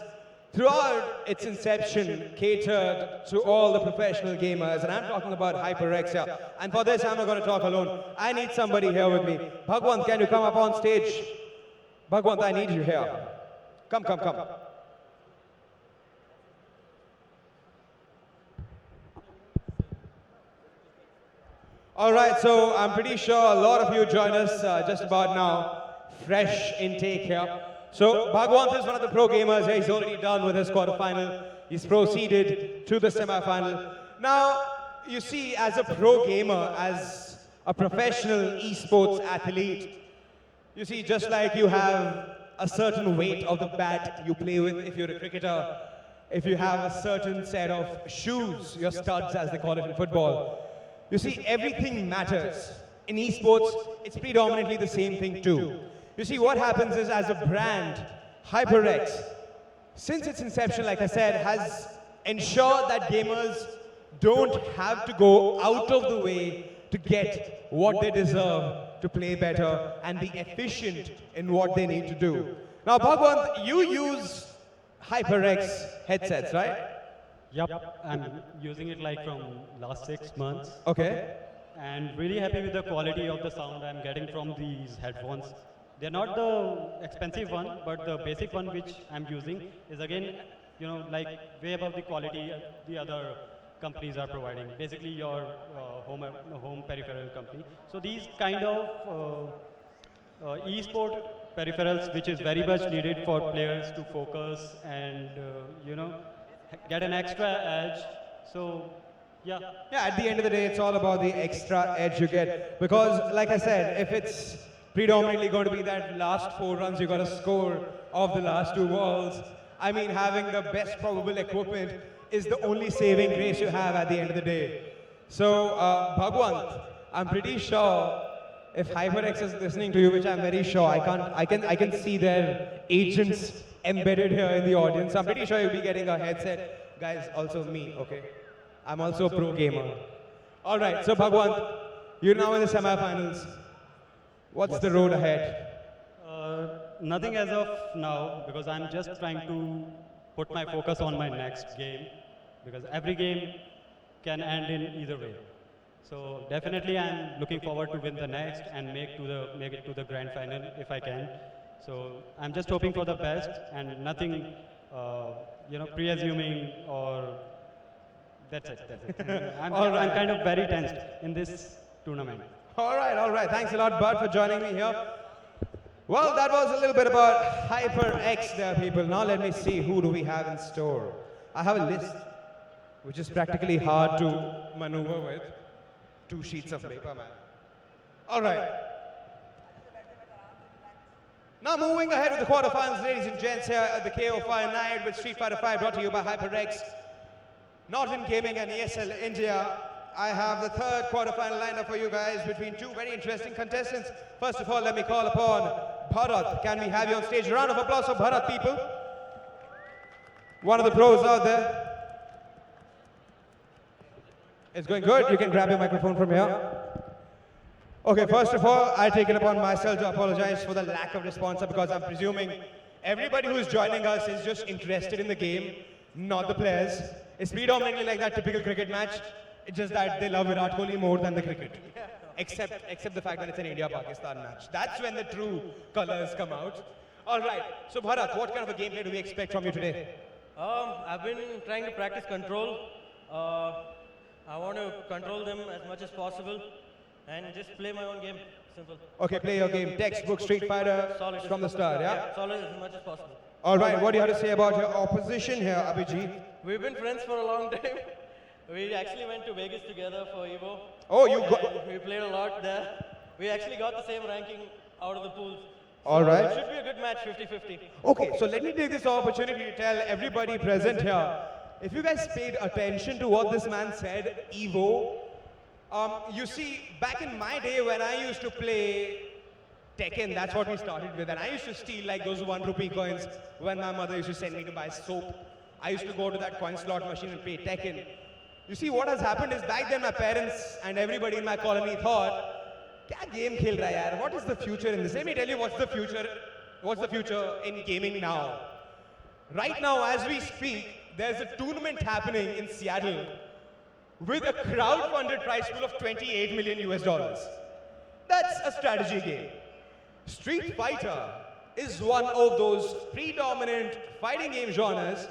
throughout its inception catered to all the professional gamers, and I'm talking about HyperX here. And for this, I'm not going to talk alone. I need somebody here with me. Bhagwant, can you come up on stage? Bhagwant, I need you here. Come, come, come. All right, so I'm pretty sure a lot of you join us just about now. Fresh intake here. So Bhagwant is one of the pro gamers here. He's already done with his quarterfinal. He's proceeded to the semi-final. Now, you see, as a pro gamer, as a professional esports athlete, you see, just like you have a certain weight of the bat you play with if you're a cricketer, if you have a certain set of shoes, your studs as they call it in football, you see, everything matters. In esports, it's predominantly the same thing too. You see, what happens is, as a brand, HyperX, since its inception, like I said, has ensured that gamers don't have to go out of the way to get what they deserve to play better and be efficient in what they need to do. Now, Bhagwant, you use HyperX headsets, right? Yep, I'm using it like from last 6 months. Okay. And really happy with the quality of the sound I'm getting from these headphones. They're not the expensive one, but the basic one which I'm using is again, you know, like way above the quality the other companies are providing. Basically your home peripheral company. So these kind of e-sport peripherals which is very much needed for players to focus and, you know, get an extra edge. So, yeah. Yeah, at the end of the day, it's all about the extra edge you get. Because, like I said, if it's predominantly going to be that last 4 runs you got to score of the last 2 balls, I mean, having the best probable equipment is the only saving grace you have at the end of the day. So, Bhagwant, I'm pretty sure if HyperX is listening to you, which I'm very sure, I can see their agents embedded here in the audience. I'm pretty sure you'll be getting a headset. Guys, also me, okay? I'm also a pro gamer. All right, so Bhagwant, you're now in the semi-finals. What's the road ahead? Nothing as of now, because I'm just trying to put my focus on my next game, because every game can end in either way. So definitely I'm looking forward to win the next and make it to the grand final if I can. So I'm just hoping for the best and nothing, pre-assuming or that's it. I'm kind of very tensed in this tournament. All right. Thanks a lot, Bud, for joining me here. Well, that was a little bit about HyperX there, people. Now let me see, who do we have in store? I have a list, which is practically hard to maneuver with. 2 sheets of paper, man. All right. Now moving ahead with the quarterfinals, ladies and gents, here at the KO5 night with Street Fighter 5 brought to you by HyperX, Northern Gaming and ESL India. I have the third quarterfinal lineup for you guys between 2 very interesting contestants. First of all, let me call upon Bharat. Can we have you on stage? A round of applause for Bharat, people. One of the pros out there. It's going good. You can grab your microphone from here. Okay, first of all, I take it upon myself to apologize for the lack of response because I'm presuming everybody who is joining us is just interested in the game, not the players. It's predominantly like that typical cricket match. It's just that they love Virat Kohli more than the cricket. Except the fact that it's an India-Pakistan match. That's when the true colors come out. All right, so Bharat, what kind of a gameplay do we expect from you today? I've been trying to practice control. I want to control them as much as possible and just play my own game. Simple. Okay, play your game. Textbook Street Fighter Solid from the start, yeah? Solid as much as possible. All right, what do you have to say about your opposition here, Abhijit? We've been friends for a long time. We actually went to Vegas together for Evo. Oh, you got... We played a lot there. We actually got the same ranking out of the pools. All right. It should be a good match, 50-50. Okay, so let me take this opportunity to tell everybody present here, if you guys paid attention to what this man said, Evo, you see, back in my day when I used to play Tekken, that's what we started with, and I used to steal like those 1 rupee coins when my mother used to send me to buy soap. I used to go to that coin slot machine and play Tekken. You see, what has happened is back then my parents and everybody in my colony thought, "Kya game khel raha hai yaar? What is the future in this?" Let me tell you what's the future in gaming now. Right now, as we speak, there's a tournament happening in Seattle with a crowd-funded prize pool of $28 million US. That's a strategy game. Street Fighter is one of those predominant fighting game genres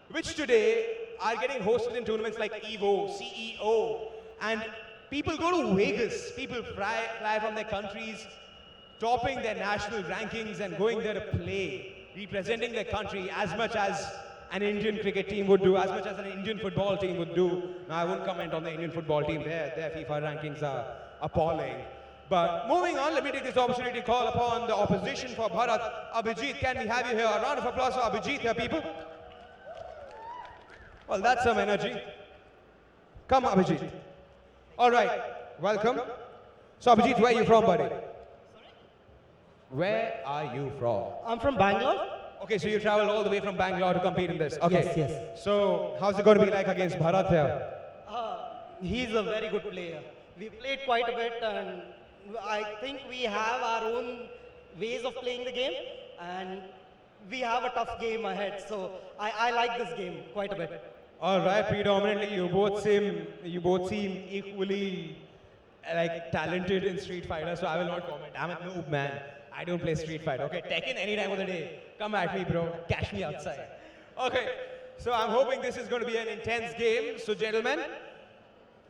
which today are getting hosted in tournaments like Evo, CEO, and people go to Vegas. People fly from their countries, topping their national rankings and going there to play, representing their country as much as an Indian cricket team would do, as much as an Indian football team would do. Now, I won't comment on the Indian football team. Their FIFA rankings are appalling. But moving on, let me take this opportunity to call upon the opposition for Bharat. Abhijit, can we have you here? A round of applause for Abhijit here, people. Well, that's some energy. Come, Abhijit. All right, welcome. So, Abhijit, where are you from, buddy? Where are you from? I'm from Bangalore. Okay, so you traveled all the way from Bangalore to compete in this. Okay. Yes. So, how's it going to be like against Bharat here? He's a very good player. We played quite a bit, and I think we have our own ways of playing the game, and we have a tough game ahead. So, I like this game quite a bit. All right, predominantly you both seem equally like talented in Street Fighter, so I will not comment. I'm a noob, man. I don't play Street Fighter. Okay, Tekken any time of the day. Come at me, bro. Catch me outside. Okay, so I'm hoping this is going to be an intense game. So, gentlemen,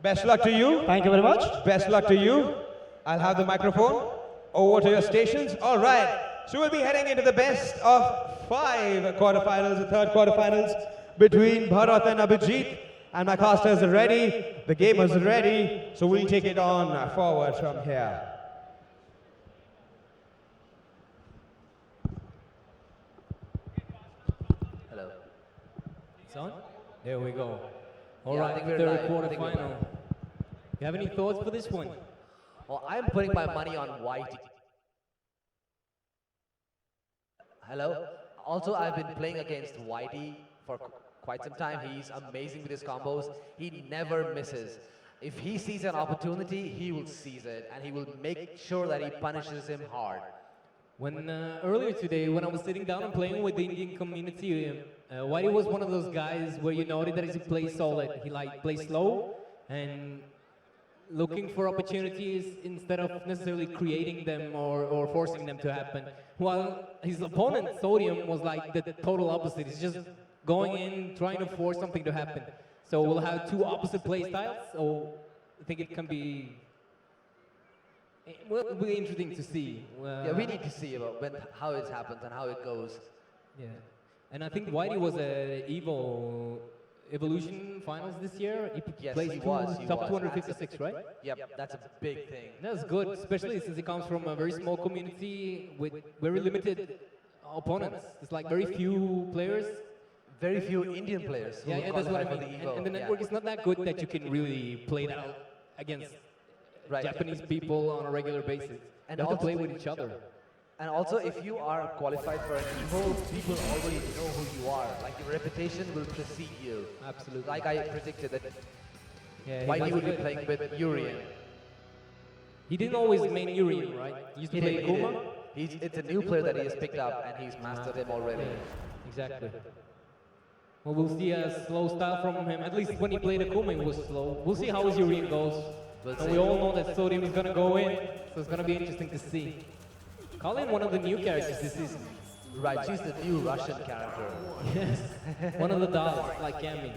best luck to you. Thank you very much. Best luck to you. I'll have the microphone. Over to your stations. All right. So we'll be heading into the best of 5 quarterfinals, the third quarterfinals between Bharat and Abhijit. And my casters are ready. The gamers are ready. So we'll take it on forward from here. Hello. It's on? There we go. All Yeah, I right, think we're third live. I think we're quarterfinal. live. You have any thoughts for this one? Well, I'm putting my money on Whitey. Hello. Also, I've been playing against Whitey for quite some time. He's amazing with his combos. He never misses. If he sees an opportunity, he will seize it, and he will make sure that he punishes him hard. When earlier today, when I was sitting down and playing with the Indian community, Whitey was one of those guys where you noted that he plays solid. He like plays slow and looking for opportunities instead of necessarily creating them or forcing them to happen. While his opponent, Sodium, was like the total opposite. He's just going in, trying to force something to happen. So we'll have two opposite play styles. So I think it can be really interesting to see. Yeah, we need to see about how it happens and how it goes. Yeah, and I think Whitey was a Evolution finals this year. He Yes, placed he was. top 256, right? Yep, that's a big thing. That's good, especially since he comes from a very small community with very limited opponents. It's like very few players. Very few Indian players who Yeah, that's what I qualify mean. for the Evo. And the network is not that good that you can really play it out against Japanese people on a regular basis. And you have to also- play with each other. And also, if you are qualified for an Evo, people already know who you are. Like, your reputation will precede you. Absolutely. Like I predicted that Yeah, Whitey was would be good. playing with Urian. He didn't always main Urian, right? He used to play He did. Kuma. It's a new player that he has picked up, and he's mastered him already. Exactly. Well, we'll see a slow style from him. At least when he played Akuma, it was slow. We'll see how his Urian goes. We'll And see. we all know that Sodium is going to go in, so it's going to be interesting to see. Colin, one of the new characters this season. Right, she's the new Russian character. Yes. One of the dolls, like Cammy.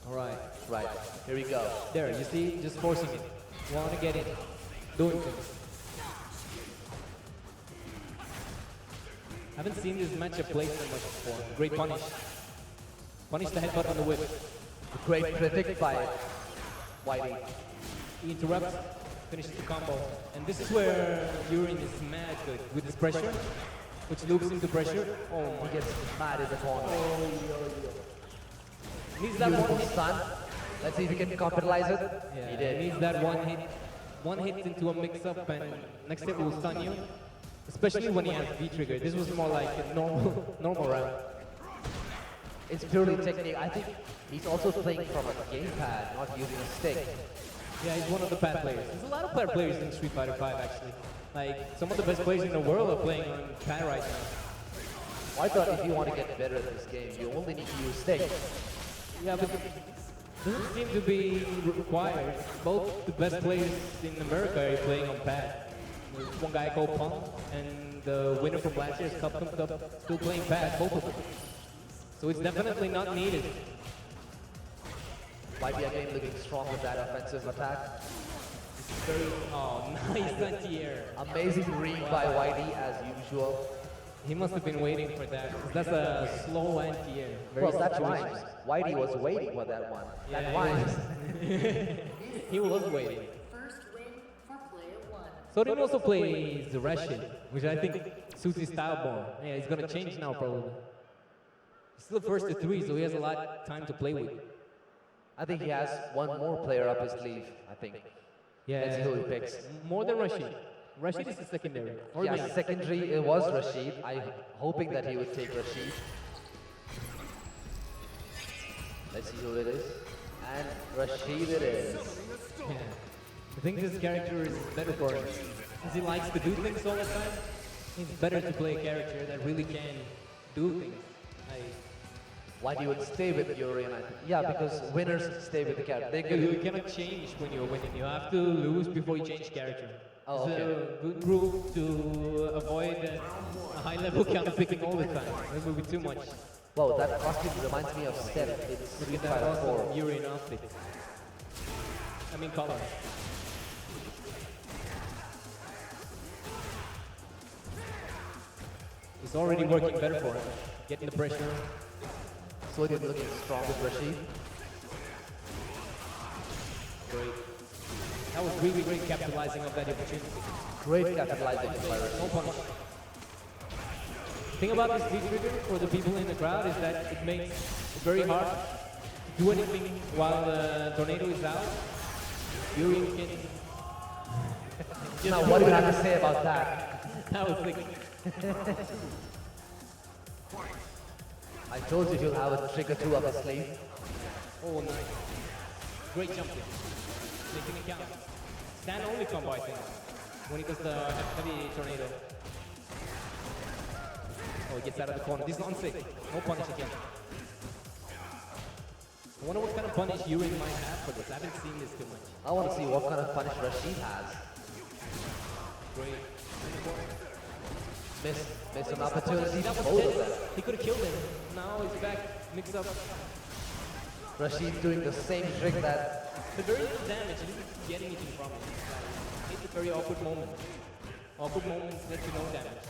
All right. Right, here we go. There, you see? Just forcing it. Want to get in. Doing things. Haven't seen this matchup played so much before. Great punish. Punish the headbutt on the whip. Great predict by Whitey. He interrupts, finishes the combo. And this is where Urian is mad good with his pressure, which loops into pressure. Oh my. He gets mad in the corner. Needs that Beautiful one hit. stun. Let's see if he can capitalize it. Yeah, He did. needs that one hit. One hit into a mix-up and next hit will stun you. Especially when he has V-trigger. This was more like a normal round. It's purely technique. I think he's also playing from a gamepad, not using a stick. Yeah, he's one of the pad players. There's a lot of pad players in Street Fighter 5 actually. Like, some of the best players in the world are playing on pad right now. I thought if you want to get better at this game, you only need to use stick. Yeah, but doesn't seem to be required. Both the best players in America are playing on pad. There's one guy called Punk, and the winner from last year's Cup still playing pad, both of them. So it's definitely not needed. Might be again looking strong with that offensive attack. Oh, nice anti-air. Amazing read by Whitey as usual. He must have been waiting for that. 'Cause that's a slow anti-air. Well, that rhymes. Whitey was waiting for that one. That rhymes. He was waiting. First win for player one. Sodium also plays Rashid, which I think suits his style more. Yeah, he's gonna change now probably. He's still first to 3, so he has a lot of time to play with. I think he has one more player up his sleeve, I think. Yeah, Let's see who he picks. more than Rashid. Rashid is the secondary. Or Yeah, maybe- secondary, it was Rashid. I'm hoping that he would take Rashid. Let's see who it is. And Rashid it is. Yeah. I think this character is better for him. Since he likes to do things all the time, it's better to play a character that really can do things. Whitey would stay with Urian, I think. Yeah, because winners stay with the character. They You could, cannot change when you're winning. You have to lose before you change character. Oh, It's okay. a good rule to avoid a high-level counter-picking all the time. That would be too much. Wow, that costume reminds me of Steph in Look Street at that Fighter 4. awesome Urian outfit. I mean color. It's already working better for him. Getting the pressure. So he's looking strong with Rashid. Great. That was really great capitalizing of that opportunity. Great capitalizing by Rashid. No punish. The thing about this V-trigger for the people in the crowd is that it makes it very hard to do anything while the tornado is out. Urian can... Now, what do you have to say about that? I was like... I told you he'll have a trigger 2 up his sleeve. Oh, nice. Great jumping. making it count. Stand only combo, I think. When he does the heavy tornado. Oh, he gets out of the corner. This is unsafe. No punish again. I wonder what kind of punish Yuri might have for this. I haven't seen this too much. I want to see what kind of punish Rashid has. Great. Missed an opportunity. That was Both of tense. them. He could have killed him. Now he's back. Mix up. Rashid doing the same trick that... The very little damage. He didn't get anything from it. It's a very awkward moment. Awkward moments let you know damage.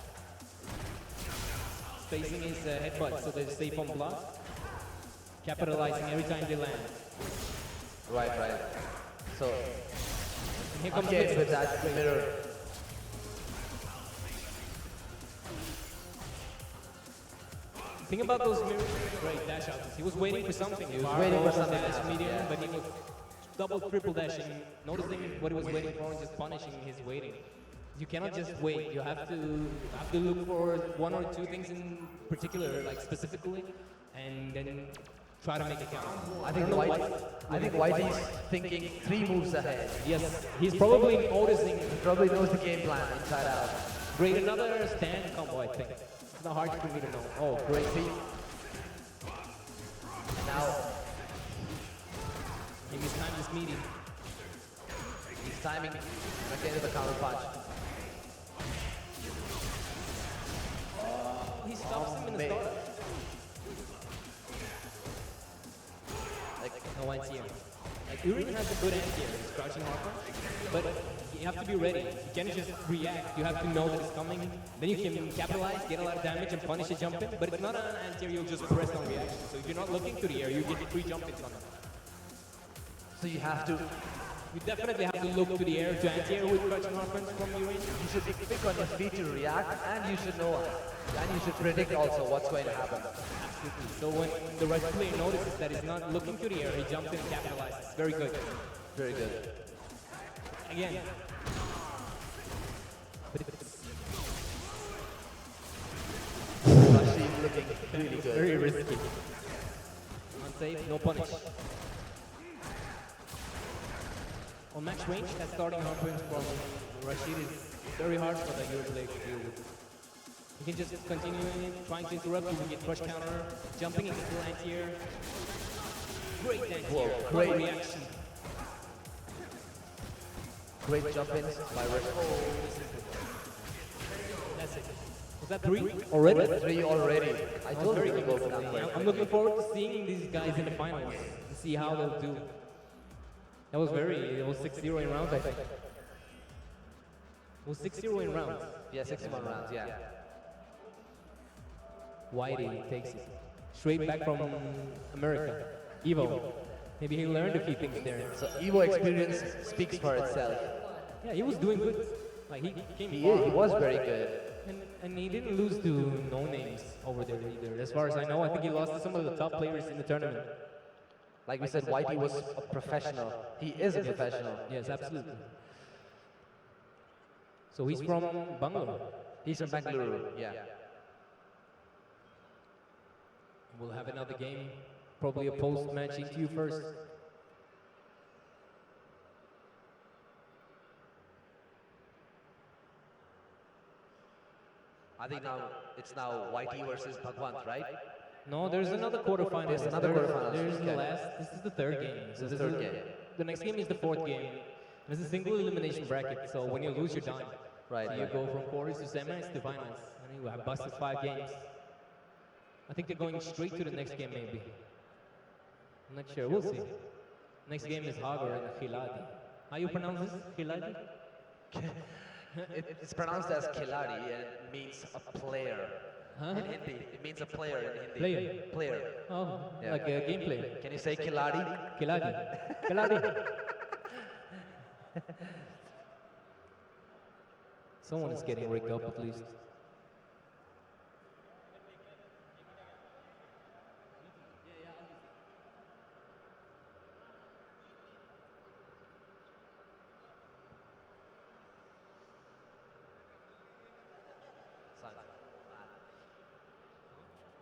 Spacing his headbutt so they're safe on block. Capitalizing every time they land. Right. So, And here comes again the with that mirror. Think about those mirrors. Great dash outs. He was waiting for something. He was waiting for something dash to medium, happen, yeah. but he was double, triple dashing, noticing what he was waiting for and just punishing his waiting. You cannot just wait. You have to look for one or two things in particular, like specifically, and then try to make it count. I think Whitey's thinking 3 moves ahead. Yes, he's probably noticing. He probably knows the game plan inside out. Great, another stand combo, I think. It's not hard for me to know. Oh, great. Now, Maybe it's time this meeting. he's timing again with the counter punch. He stops him in the start. No anti-air. Like, Urin has a good anti-air, he's crouching hardcore, but you have to be ready. You can't just react, you have to know that it's coming. Then you can capitalize, get a lot of damage, and punish a jump in, but it's not an anti-air you'll just press on reaction. So if you're not looking to the air, you get 3 jump ins on it. So you have to... You definitely have to look to the air to anti-air with crouching hardcore from Urin. You should be quick on your feet to react, and you should know, and you should predict also what's going to happen. So when the right player notices that he's not looking to the air, he jumps in and capitalizes. Very good. Very good. Again. Rashid looking really good. Very risky. Unsafe, no punish. On max range, that starting hard point from Rashid is very hard for the Euro player to deal with. You can just continue trying to interrupt, you can get crush counter, jumping into the anti-air. Great anti-air, great reaction. Great jump-ins by Rashid. That's it. Was that 3 already? 3 already. I told you to go for that quick. I'm looking forward to seeing these guys in the finals, to see how they'll do. That was it was 6-0 in rounds, I think. It was 6-0 in rounds. Yeah, 61 rounds, yeah. Whitey takes it. Straight back from America. Evo. Maybe he learned a few things there. So Evo experience speaks for itself. Yeah, he was doing good. Like he came He far. was very good. And he didn't lose to no names over there either. As far as I know, I think he lost to some of the top players in the tournament. Like we said, Whitey was a professional. He is a professional. Yes, absolutely. So he's from Bangalore. He's from Bangalore, yeah. We'll have another game, probably a post-match interview first. I think now it's Whitey versus Bhagwant, right? No, there's another quarterfinal. There's another quarterfinal. There's the Okay. last. This is the 3rd game. So This is the 3rd game. The next game is the 4th game. It's a single elimination bracket, so when you lose, you're done. Right. So you go from quarters to semis to finals, and you have busted 5 games. I think they're going straight to the next game, maybe. I'm not sure. We'll see. Next game is Hagar and Khiladi. How you pronounce this? Khiladi? It's pronounced as Khiladi and it means a player. Huh? In Hindi, it means a player in Hindi. Player? Player. Oh, Yeah. like a game player. Can you say Khiladi? Khiladi. Khiladi. Someone is getting rigged up at least.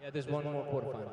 Yeah, there's one more quarterfinal.